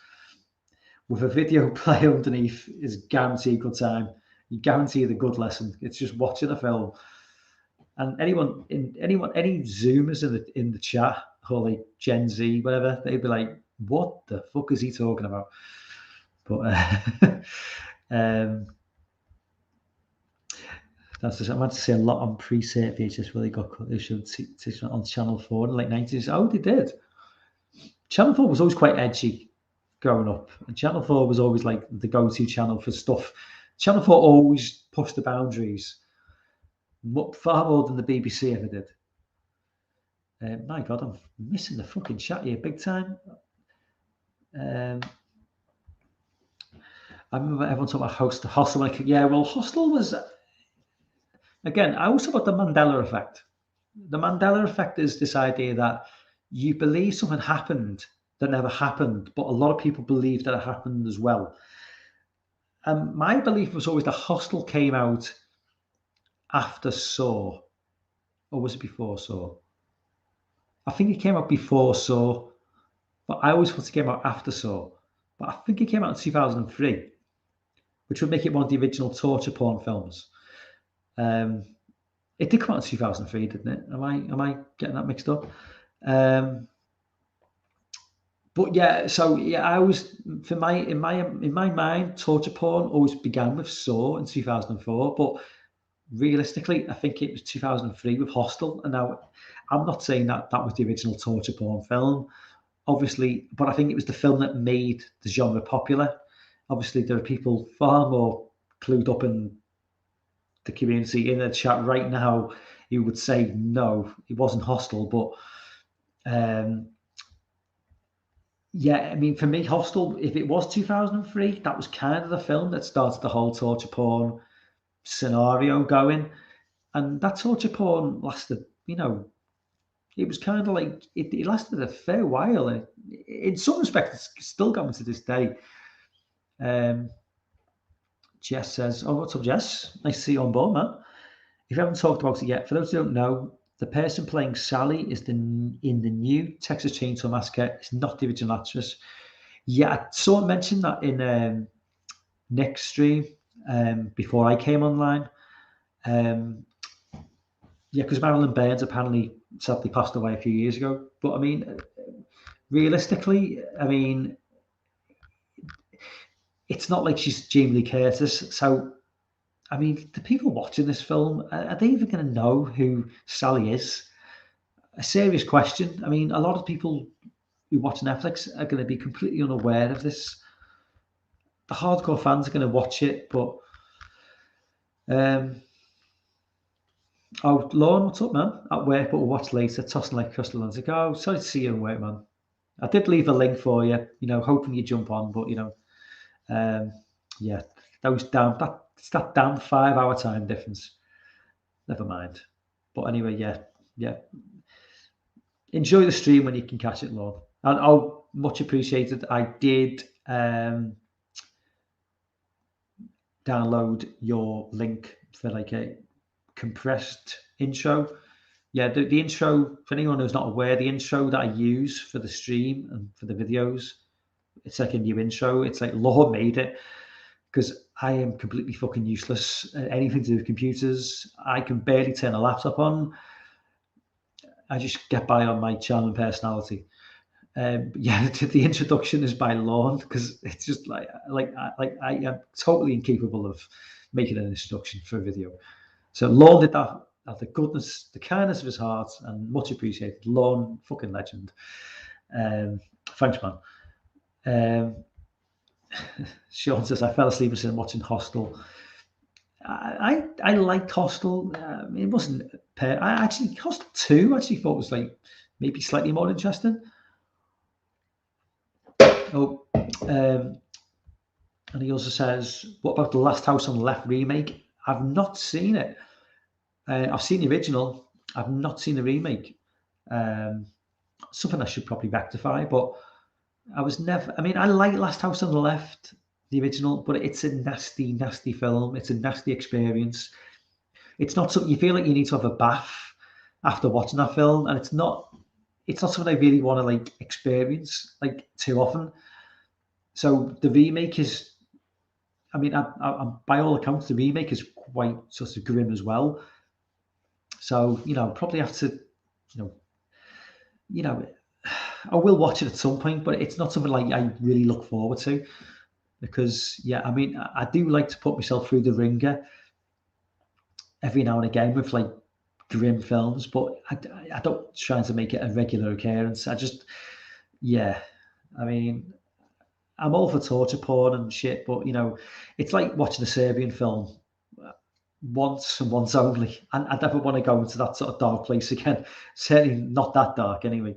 with a video player underneath is guaranteed good time. You guarantee the good lesson. It's just watching a film. And any Zoomers in the chat or like Gen Z, whatever, they'd be like, "What the fuck is he talking about?" But that's just, I meant to say a lot on preset VHS where they got cut. They showed on Channel 4 in the late 90s. Oh, they did. Channel 4 was always quite edgy growing up. And Channel 4 was always like the go-to channel for stuff. Channel 4 always pushed the boundaries far more than the BBC ever did. My God, I'm missing the fucking chat here big time. I remember everyone talking about Hostel. Like, yeah, well, Hostel was, again, I always talk about the Mandela effect. The Mandela effect is this idea that you believe something happened that never happened, but a lot of people believe that it happened as well. And my belief was always that Hostel came out after Saw, or was it before Saw? I think it came out before Saw, but I always thought it came out after Saw. But I think it came out in 2003, which would make it one of the original torture porn films. It did come out in 2003, didn't it? Am I getting that mixed up? But yeah, so yeah, I always, in my mind, torture porn always began with Saw in 2004, but realistically, I think it was 2003 with Hostel. And now, I'm not saying that was the original torture porn film, obviously, but I think it was the film that made the genre popular. Obviously, there are people far more clued up in the community in the chat right now who would say no, it wasn't Hostel, but yeah, I mean, for me, Hostel, if it was 2003, that was kind of the film that started the whole torture porn scenario going. and that torture porn lasted, it was kind of like it lasted a fair while. And in some respects, it's still going to this day. Um, Jess says, "Oh, what's up, Jess? Nice to see you on board, man. If you haven't talked about it yet, for those who don't know, the person playing Sally is in the new Texas Chainsaw Massacre. It's not the original actress. Yeah, I saw mention that in Nick's stream before I came online. Um, yeah, because Marilyn Burns apparently sadly passed away a few years ago. But I mean, realistically, I mean, it's not like she's Jamie Lee Curtis. So, I mean, the people watching this film, are they even going to know who Sally is? A serious question. I mean, a lot of people who watch Netflix are going to be completely unaware of this. The hardcore fans are going to watch it, but oh, Lauren, what's up, man? At work, but we'll watch later. Tossing like crystal and go. Oh, sorry to see you in work, man. I did leave a link for you, hoping you jump on, but yeah, it's that damn 5 hour time difference. Never mind. But anyway, yeah. Enjoy the stream when you can catch it, Lord. And oh, much appreciated. I did download your link for like a compressed intro. Yeah, the intro, for anyone who's not aware, the intro that I use for the stream and for the videos, it's like a new intro. It's like Lord made it because I am completely fucking useless at anything to do with computers. I can barely turn a laptop on. I just get by on my charm and personality. Yeah, the introduction is by Lorne because it's just like I am totally incapable of making an introduction for a video. So Lorne did that out of the goodness, the kindness of his heart, and much appreciated. Lorne, fucking legend. Thanks, man. Sean says I fell asleep and watching Hostel. I liked Hostel. It wasn't. I actually Hostel 2. Actually thought was like maybe slightly more interesting. Oh, and he also says, "What about the Last House on the Left remake?" I've not seen it. I've seen the original. I've not seen the remake. Something I should probably rectify, but I was never. I mean, I like Last House on the Left, the original, but it's a nasty, nasty film. It's a nasty experience. It's not something you feel like you need to have a bath after watching that film, and it's not. It's not something I really want to like experience like too often. So the remake is. I mean, by all accounts, the remake is quite sort of grim as well. So probably have to, you you know, I will watch it at some point, but it's not something like I really look forward to because, yeah, I mean, I do like to put myself through the ringer every now and again with like grim films, but I don't try to make it a regular occurrence. Yeah, I mean, I'm all for torture porn and shit, but it's like watching a Serbian film once and once only, and I never want to go into that sort of dark place again. Certainly not that dark, anyway.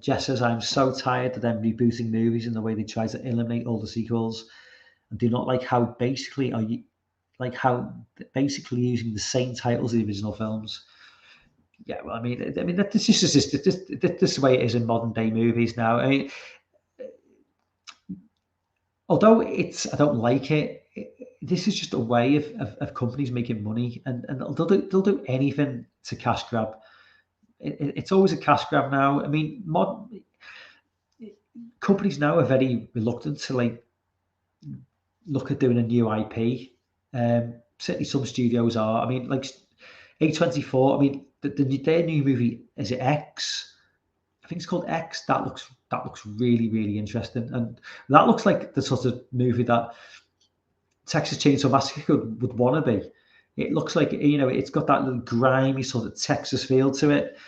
Jess says, I'm so tired of them rebooting movies in the way they try to eliminate all the sequels and do not like how basically using the same titles as the original films. Yeah, well, I mean, this is just this is the way it is in modern day movies now. I mean, although I don't like it, this is just a way of companies making money, and they'll do anything to cash grab. It's always a cash grab now. I mean, companies now are very reluctant to like look at doing a new IP. Certainly, some studios are. I mean, like A24. I mean, their new movie, is it X? I think it's called X. That looks really, really interesting, and that looks like the sort of movie that Texas Chainsaw Massacre would want to be. It looks like it's got that little grimy sort of Texas feel to it.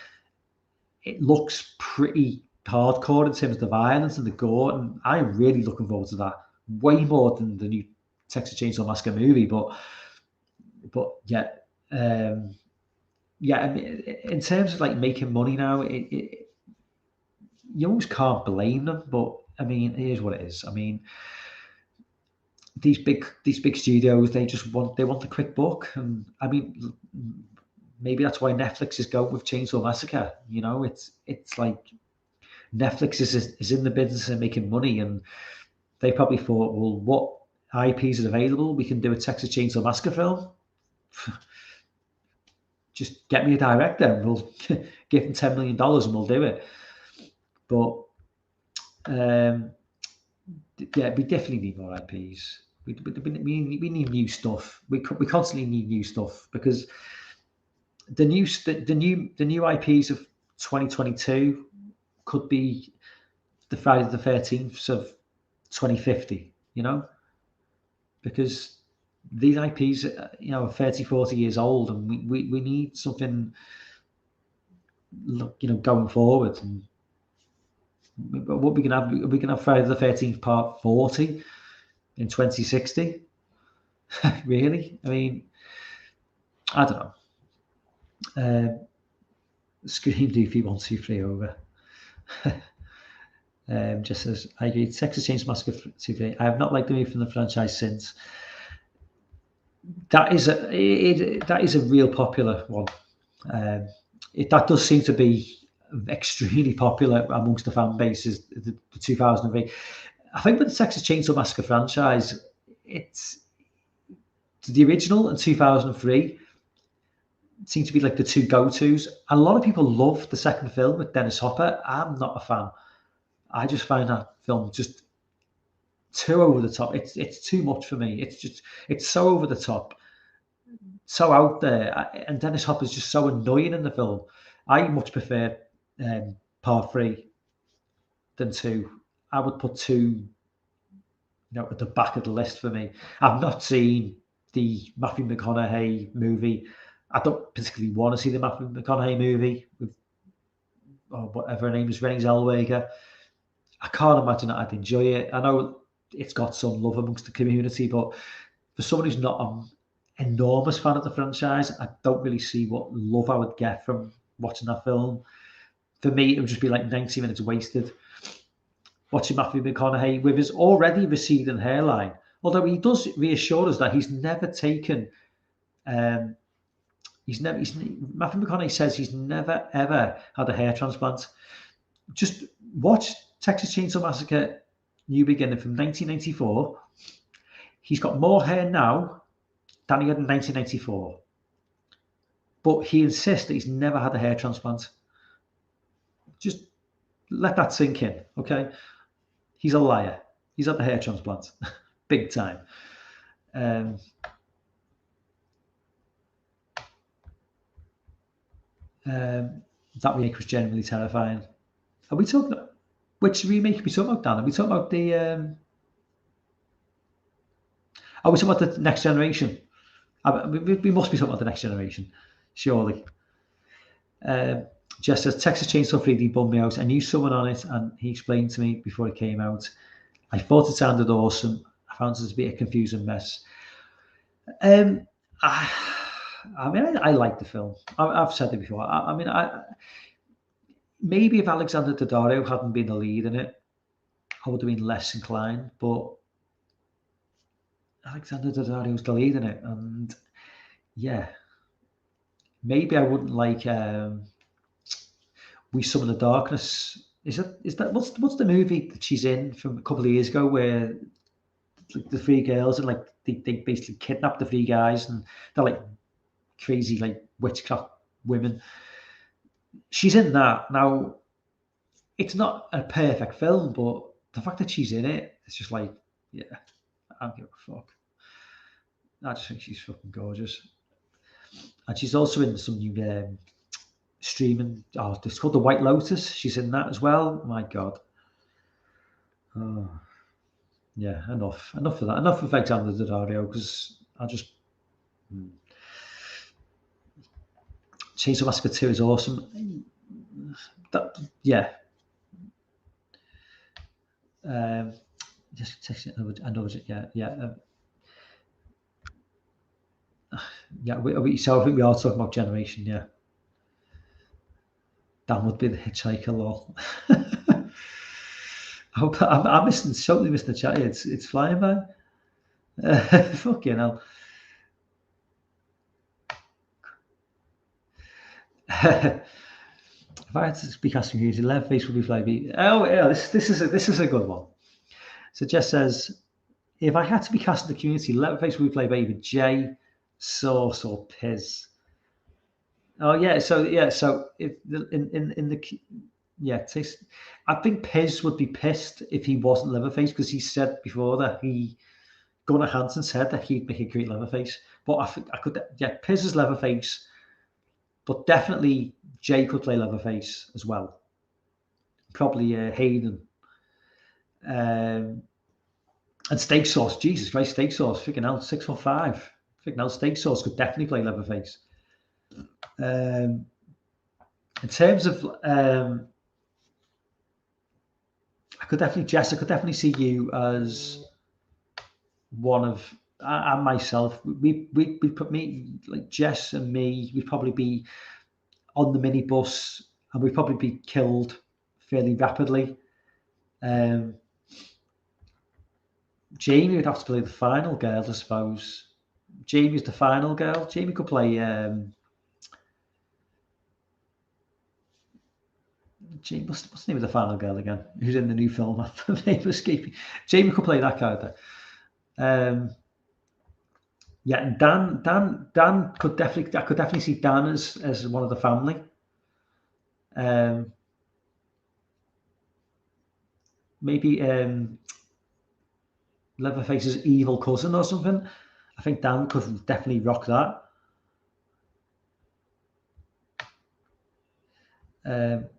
It looks pretty hardcore in terms of the violence and the gore, and I'm really looking forward to that way more than the new Texas Chainsaw Massacre movie. But yeah, yeah. I mean, in terms of like making money now, you almost can't blame them. But I mean, it is what it is. I mean, these big studios, they want a quick buck, and I mean, maybe that's why Netflix is going with Chainsaw Massacre. You know, it's like Netflix is in the business of making money, and they probably thought, well, what IPs are available? We can do a Texas Chainsaw Massacre film. Just get me a director, and we'll give them $10 million, and we'll do it. But yeah, we definitely need more IPs. We need new stuff. We constantly need new stuff, because the new IPs of 2022 could be the Friday the 13th of 2050. You know, because these IPs, are 30, 40 years old, and we need something, going forward. And what we can have, Friday the 13th Part 40 in 2060. Really? I mean, I don't know. Scream Doofy 123 over. Just says, I agree. Texas Chainsaw Massacre 2. I have not liked the movie from the franchise since. That is a real popular one. That does seem to be extremely popular amongst the fan bases. The 2003. I think with the Texas Chainsaw Massacre franchise, it's the original and 2003 seem to be like the two go-tos. A lot of people love the second film with Dennis Hopper. I'm not a fan. I just find that film just too over the top. It's too much for me. It's so over the top, so out there, and Dennis Hopper's just so annoying in the film. I much prefer Part 3 than 2. I would put 2, at the back of the list for me. I've not seen the Matthew McConaughey movie. I don't particularly want to see the Matthew McConaughey movie with whatever her name is, Renée Zellweger. I can't imagine that I'd enjoy it. I know it's got some love amongst the community, but for someone who's not an enormous fan of the franchise, I don't really see what love I would get from watching that film. For me, it would just be like 90 minutes wasted watching Matthew McConaughey with his already receding hairline. Although he does reassure us that he's never taken. Matthew McConaughey says he's never ever had a hair transplant. Just watch Texas Chainsaw Massacre: New Beginning from 1994. He's got more hair now than he had in 1994. But he insists that he's never had a hair transplant. Just let that sink in, okay? He's a liar. He's had the hair transplant. Big time. That remake was genuinely terrifying. Are we talking about, which remake are we talking about, Dan? Are we talking about the are we talking about the Next Generation? We must be talking about the Next Generation, surely. Jess says, Texas Chainsaw 3D bummed me out. I knew someone on it, and he explained to me before it came out. I thought it sounded awesome. I found it to be a confusing mess. I like the film. I've said it before. Maybe if Alexander Daddario hadn't been the lead in it, I would have been less inclined. But Alexander Daddario was the lead in it, and yeah, maybe I wouldn't like We Summon the Darkness. Is that what's the movie that she's in from a couple of years ago, where the three girls, and like they basically kidnap the three guys, and they're like crazy like witchcraft women. She's in that. Now, it's not a perfect film, but the fact that she's in it, it's just like, yeah, I don't give a fuck. I just think she's fucking gorgeous. And she's also in some new streaming. Oh, it's called The White Lotus. She's in that as well. My God. Oh, yeah, enough of that. Enough of Alexander Daddario, because I just. Chainsaw Massacre 2 is awesome. Yeah. Just text it. I know it. Yeah. Yeah. So I think we are talking about Generation. Yeah. That would be the hitchhiker, lol. I'm totally missing the chat. It's flying by. Fucking hell. If I had to be cast in community, Leatherface would be played by. Oh yeah, this is a good one. So Jess says, if I had to be cast in the community, Leatherface would be played by either Jay, Sauce, or Piz. Oh yeah, so if in the yeah, I think Piz would be pissed if he wasn't Leatherface because he said before that Gunnar Hansen said that he'd make a great Leatherface. But I think I could, yeah, Piz is Leatherface, but definitely Jay could play Leatherface as well. Probably Hayden. And Steak Sauce, Jesus Christ, Steak Sauce, freaking hell, 6'5". Freaking hell, Steak Sauce could definitely play Leatherface. In terms of, I could definitely see you as one of, and myself. We put me, like Jess and me, we'd probably be on the minibus and we'd probably be killed fairly rapidly. Jamie would have to play the final girl, I suppose. Jamie's the final girl. Jamie could play. Jamie, what's the name of the final girl again? Who's in the new film? The name escaping. Jamie could play that character. Yeah, and Dan could definitely. I could definitely see Dan as one of the family. Maybe Leatherface's evil cousin or something. I think Dan could definitely rock that. I'm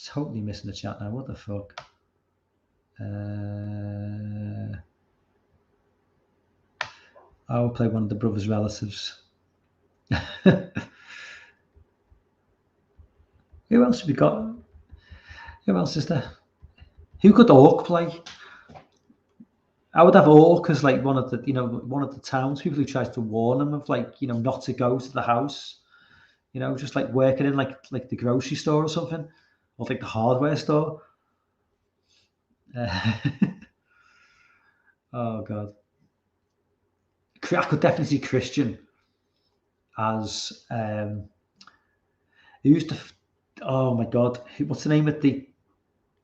totally missing the chat now. What the fuck? I will play one of the brother's relatives. Who else have we got? Who else is there? Who could Orc play? I would have Orc as like one of the townspeople who tries to warn him of not to go to the house. Just like working in like the grocery store or something, or like the hardware store. Oh god, I could definitely see Christian as who's the oh my god, what's the name of the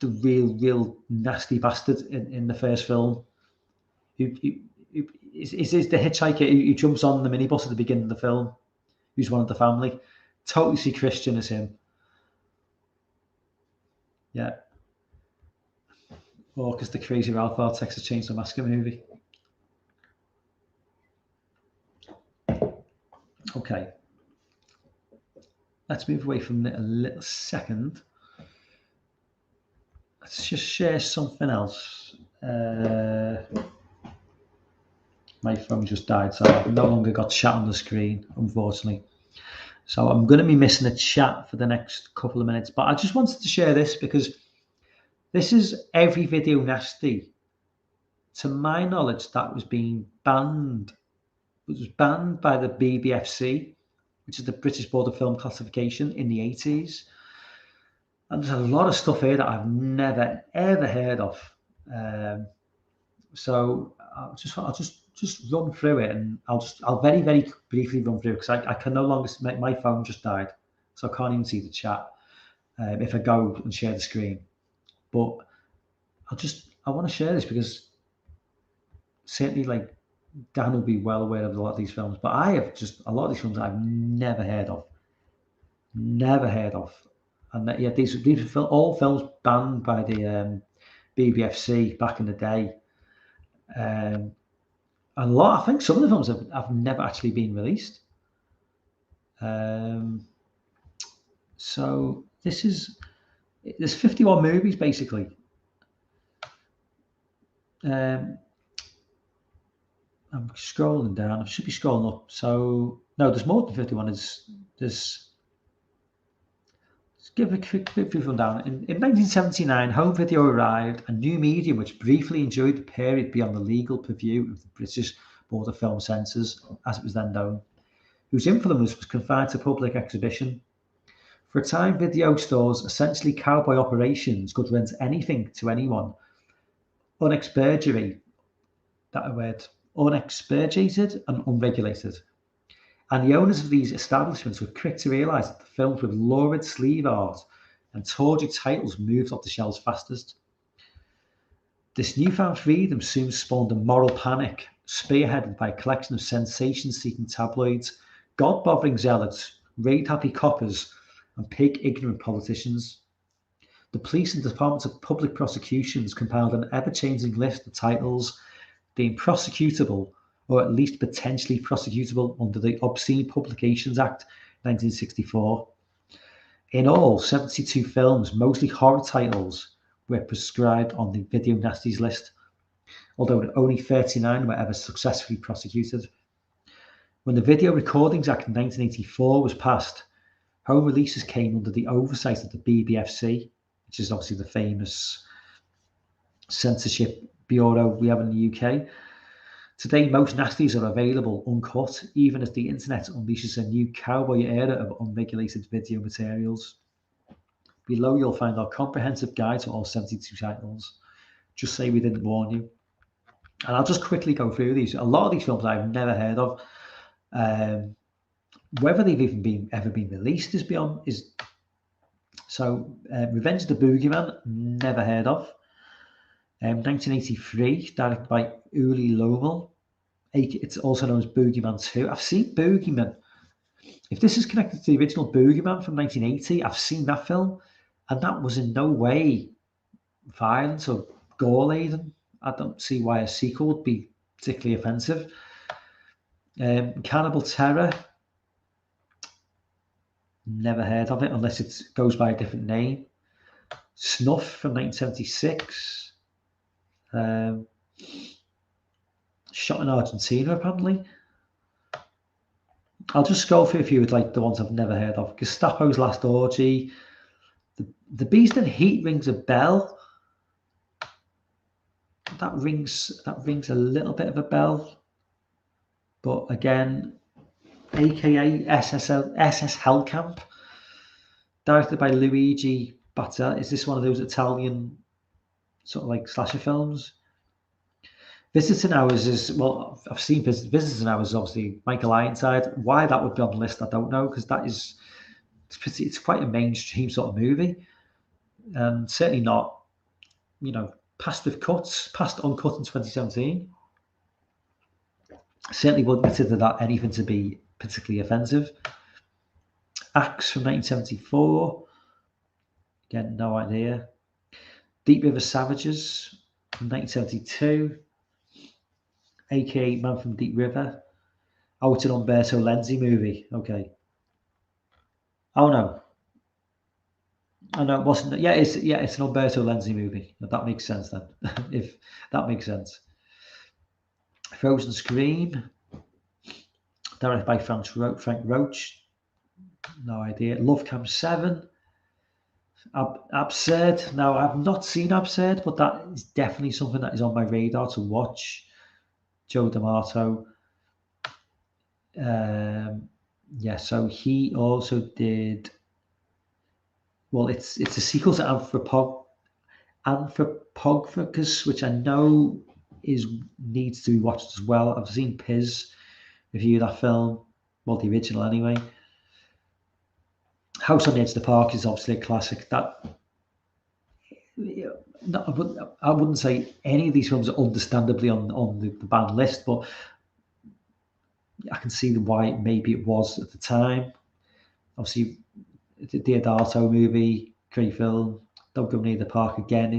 real nasty bastard in the first film? Who is the hitchhiker who jumps on the minibus at the beginning of the film? Who's one of the family? Totally see Christian as him. Yeah. Or because the Crazy Ralph Hard Texas Chainsaw Massacre movie. Okay. Let's move away from it a little second. Let's just share something else. My phone just died, so I've no longer got chat on the screen, unfortunately. So I'm going to be missing a chat for the next couple of minutes. But I just wanted to share this because this is every video nasty, to my knowledge, that was being banned. It was banned by the BBFC, which is the British Board of Film Classification, in the 80s. And there's a lot of stuff here that I've never ever heard of. So I'll just run through it, and I'll very very briefly run through it because I can no longer. My phone just died, so I can't even see the chat if I go and share the screen. But I want to share this because certainly like Dan will be well aware of a lot of these films, but I have just a lot of these films I've never heard of, and that, yeah, these are all films banned by the BBFC back in the day. A lot, I think some of the films have never actually been released. So there's 51 movies basically. I'm scrolling down. I should be scrolling up. So no, there's more than 51. Let's give a quick rundown. In 1979, home video arrived, a new medium which briefly enjoyed the period beyond the legal purview of the British Board of Film Censors, as it was then known, whose influence was confined to public exhibition. For a time, video stores, essentially cowboy operations, could rent anything to anyone. Unexpurgery, that word, unexpurgated and unregulated. And the owners of these establishments were quick to realise that the films with lurid sleeve art and tawdry titles moved off the shelves fastest. This newfound freedom soon spawned a moral panic, spearheaded by a collection of sensation-seeking tabloids, God-bothering zealots, raid-happy coppers, and pig-ignorant politicians. The police and departments of public prosecutions compiled an ever-changing list of titles deemed prosecutable or at least potentially prosecutable under the Obscene Publications Act 1964. In all, 72 films, mostly horror titles, were prescribed on the video nasties list, although only 39 were ever successfully prosecuted. When the Video Recordings Act 1984 was passed, home releases came under the oversight of the BBFC, which is obviously the famous censorship bureau we have in the UK. Today, most nasties are available uncut, even as the internet unleashes a new cowboy era of unregulated video materials. Below, you'll find our comprehensive guide to all 72 titles. Just say we didn't warn you. And I'll just quickly go through these. A lot of these films I've never heard of. Whether they've even ever been released is beyond. Revenge of the Boogeyman, never heard of. 1983, directed by Uli Lomel. It's also known as Boogeyman 2. I've seen Boogeyman. If this is connected to the original Boogeyman from 1980, I've seen that film, and that was in no way violent or gore-laden. I don't see why a sequel would be particularly offensive. Cannibal Terror, never heard of it unless it goes by a different name. Snuff from 1976. Shot in Argentina, apparently. I'll just go through a few of the ones I've never heard of. Gestapo's Last Orgy. The Beast in Heat rings a bell. That rings a little bit of a bell. But again, aka SS Hellcamp, directed by Luigi Batta. Is this one of those Italian sort of like slasher films? Visiting Hours is, well, I've seen Visiting Hours, obviously Michael Ironside. Why that would be on the list, I don't know, because it's quite a mainstream sort of movie, and certainly not, passed uncut in 2017. Certainly wouldn't consider that anything to be particularly offensive. Axe from 1974. Again, no idea. Deep River Savages from 1972. aka Man from Deep River. Oh, it's an Umberto Lenzi movie. Okay. Oh no. Oh no, it wasn't. It's an Umberto Lenzi movie. That makes sense then. If that makes sense. Frozen Scream, directed by Frank Roach. No idea. Love Camp 7. Absurd. Now, I've not seen Absurd, but that is definitely something that is on my radar to watch. Joe D'Amato. So he also did. Well, it's a sequel to Anthropophagus, which I know needs to be watched as well. I've seen Piz review that film, well, the original anyway. House on the Edge of the Park is obviously a classic. I wouldn't say any of these films are understandably on the banned list, but I can see why maybe it was at the time. Obviously, the Deodato movie, great film. Don't Go Near the Park again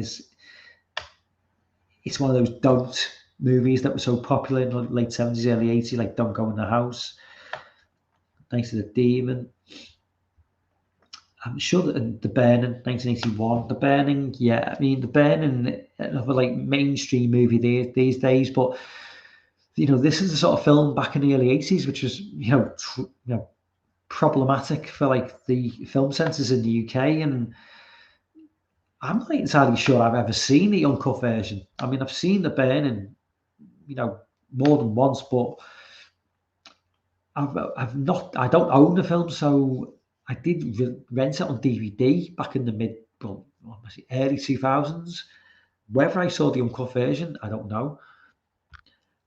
it's one of those don't movies that were so popular in the late 70s, early 80s, like Don't Go in the House, Night of the Demon. I'm sure that The Burning, 1981. The Burning, The Burning, another like mainstream movie these days, but this is the sort of film back in the early 80s, which was problematic for like the film censors in the UK, and I'm not entirely sure I've ever seen the uncut version. I mean, I've seen The Burning, more than once, but I've not. I don't own the film, so I did rent it on DVD back in the early 2000s. Whether I saw the uncut version, I don't know.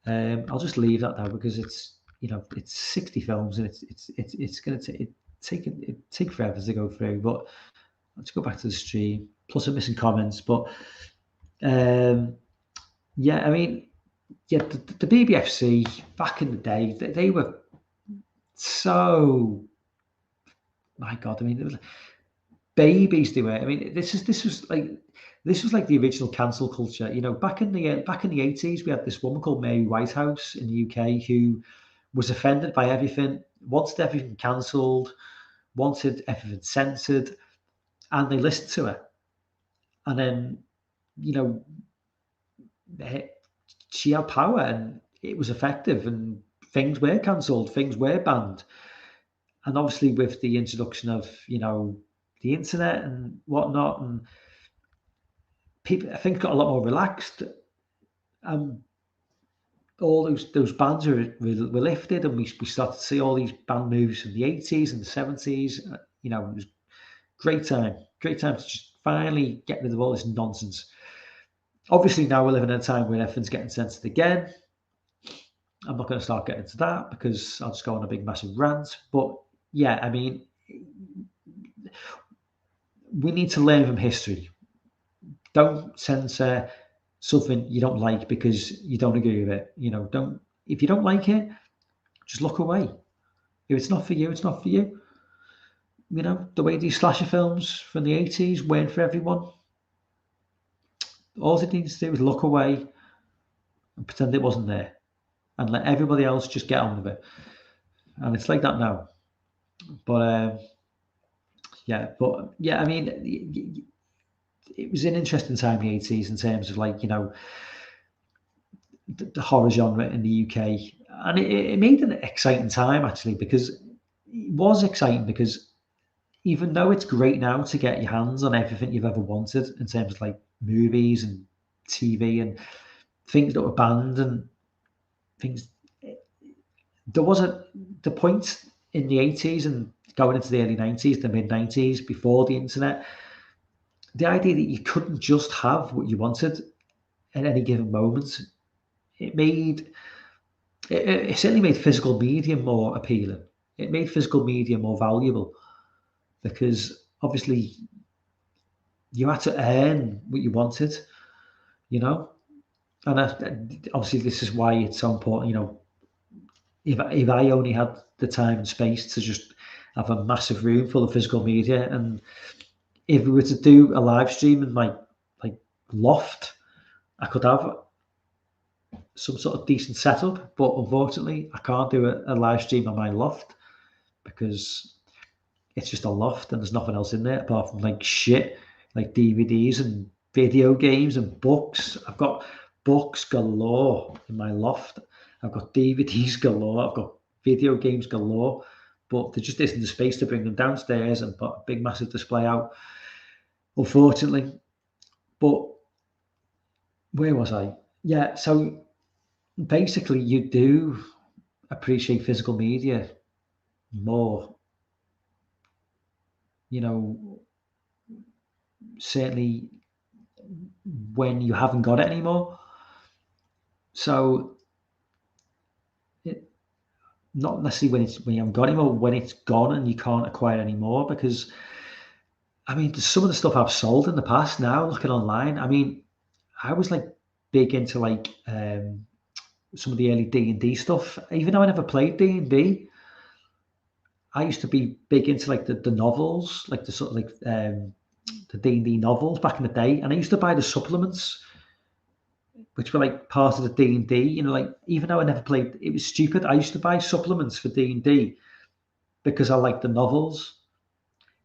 I'll just leave that now because it's it's 60 films and it's going to take forever to go through. But let's go back to the stream. Plus, I'm missing comments, but um, yeah, I mean, yeah, the BBFC back in the day, they were so, my God, I mean, it was babies they were. I mean, this was like the original cancel culture. Back in the 80s, we had this woman called Mary Whitehouse in the UK who was offended by everything, wanted everything cancelled, wanted everything censored, and they listened to her. And then, you know, eh, she had power and it was effective, and things were cancelled, things were banned. And obviously, with the introduction of the internet and whatnot, and people, I think, got a lot more relaxed. Um, all those bans were lifted, and we started to see all these band moves from the 80s and the 70s. It was great time to just finally get rid of all this nonsense. Obviously, now we're living in a time where everything's getting censored again. I'm not going to start getting into that because I'll just go on a big massive rant. But yeah, I mean, we need to learn from history. Don't censor something you don't like because you don't agree with it. Don't if you don't like it, just look away. If it's not for you, it's not for you. The way these slasher films from the 80s weren't for everyone. All it needs to do is look away and pretend it wasn't there and let everybody else just get on with it. And it's like that now. But I mean, it was an interesting time in the 80s in terms of the horror genre in the UK. And it made an exciting time actually, because it was exciting because even though it's great now to get your hands on everything you've ever wanted in terms of like movies and TV and things that were banned and things, there was the point in the 80s and going into the early 90s, the mid 90s, before the internet, the idea that you couldn't just have what you wanted at any given moment, it certainly made physical media more appealing. It made physical media more valuable because obviously you had to earn what you wanted, you know. And obviously this is why it's so important. If I only had the time and space to just have a massive room full of physical media, and if we were to do a live stream in my like loft, I could have some sort of decent setup. But unfortunately, I can't do a live stream on my loft because it's just a loft and there's nothing else in there apart from like shit, like DVDs and video games and books. I've got books galore in my loft. I've got DVDs galore. I've got video games galore, but there just isn't the space to bring them downstairs and put a big massive display out, unfortunately. But where was I? Yeah, so basically you do appreciate physical media more, certainly when you haven't got it anymore. So not necessarily when you haven't got it anymore, when it's gone and you can't acquire it anymore. Because I mean, some of the stuff I've sold in the past now, looking online, I mean, I was like big into some of the early D&D stuff. Even though I never played D&D, I used to be big into like the novels, like the sort of like the D&D novels back in the day, and I used to buy the supplements which were like part of the D&D. Like even though I never played, it was stupid. I used to buy supplements for D&D because I liked the novels.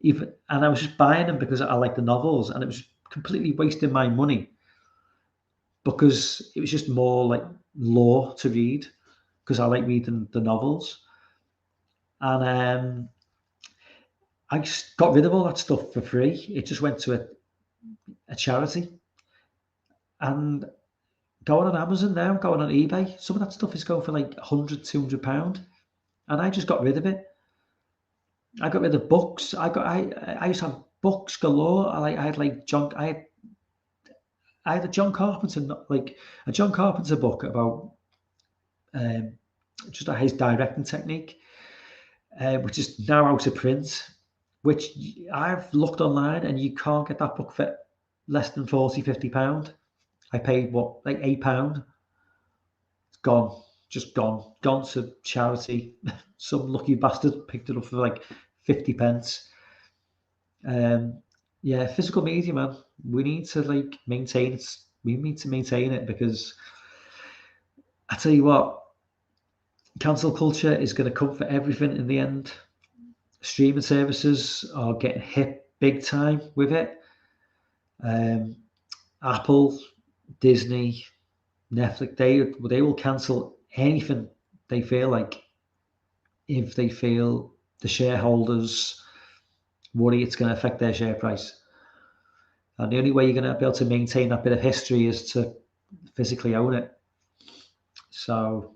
And I was just buying them because I liked the novels, and it was completely wasting my money because it was just more like lore to read because I like reading the novels. And I just got rid of all that stuff for free. It just went to a charity. And going on Amazon now, going on eBay, some of that stuff is going for like £100, £200, and I just got rid of it. I got rid of books. I used to have books galore. I had like I had a John Carpenter book about just his directing technique, which is now out of print, which I've looked online and you can't get that book for less than £40-50. I paid like £8. It's gone, just gone to charity. Some lucky bastard picked it up for like 50p. Yeah, physical media, man. We need to like maintain it. We need to maintain it, because I tell you what, cancel culture is going to come for everything in the end. Streaming services are getting hit big time with it. Apple, Disney, Netflix, they will cancel anything they feel like, if they feel the shareholders worry it's going to affect their share price. And the only way you're going to be able to maintain that bit of history is to physically own it. So,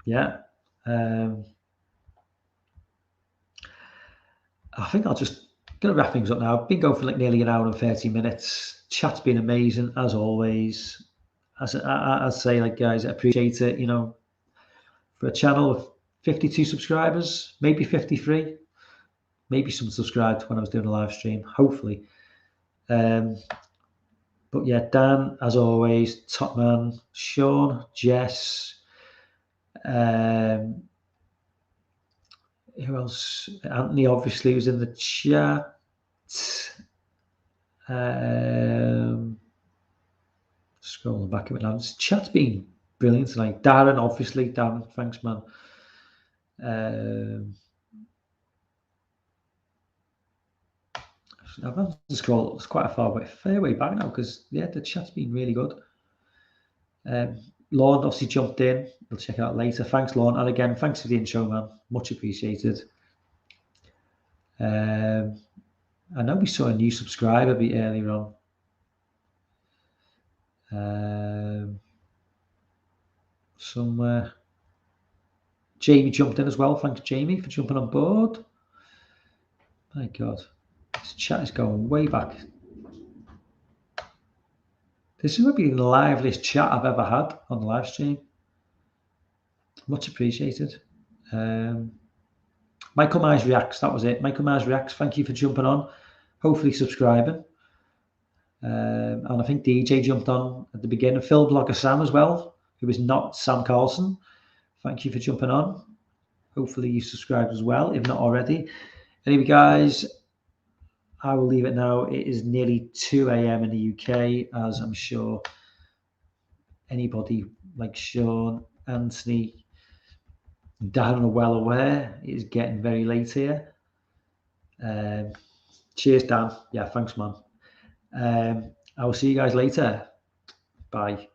yeah. I think I'll just going to wrap things up now. I've been going for like nearly an hour and 30 minutes. Chat's been amazing, as always. As I say, like, guys, I appreciate it. You know, for a channel of 52 subscribers, maybe 53, maybe some subscribed when I was doing a live stream, hopefully. But yeah, Dan, as always, top man. Sean, Jess, who else? Anthony, obviously, was in the chat. Scrolling back a bit now. This chat's been brilliant tonight. Darren, obviously. Darren, thanks, man. I've had to scroll. It's quite a fair way back now, because yeah, the chat's been really good. Lorne obviously jumped in. We'll check it out later. Thanks, Lorne. And again, thanks for the intro, man. Much appreciated. I know we saw a new subscriber a bit earlier on. Somewhere. Jamie jumped in as well. Thanks, Jamie, for jumping on board. My God, this chat is going way back. This is maybe the liveliest chat I've ever had on the live stream. Much appreciated. Michael Myers Reacts, that was it. Michael Myers Reacts, thank you for jumping on. Hopefully subscribing. And I think DJ jumped on at the beginning. Phil Blogger Sam as well, who is not Sam Carlson. Thank you for jumping on. Hopefully you subscribed as well, if not already. Anyway, guys, I will leave it now. It is nearly 2 a.m. in the UK, as I'm sure anybody like Sean, Anthony, Dan are well aware. It is getting very late here. Cheers, Dan. Yeah, thanks, man. I will see you guys later. Bye.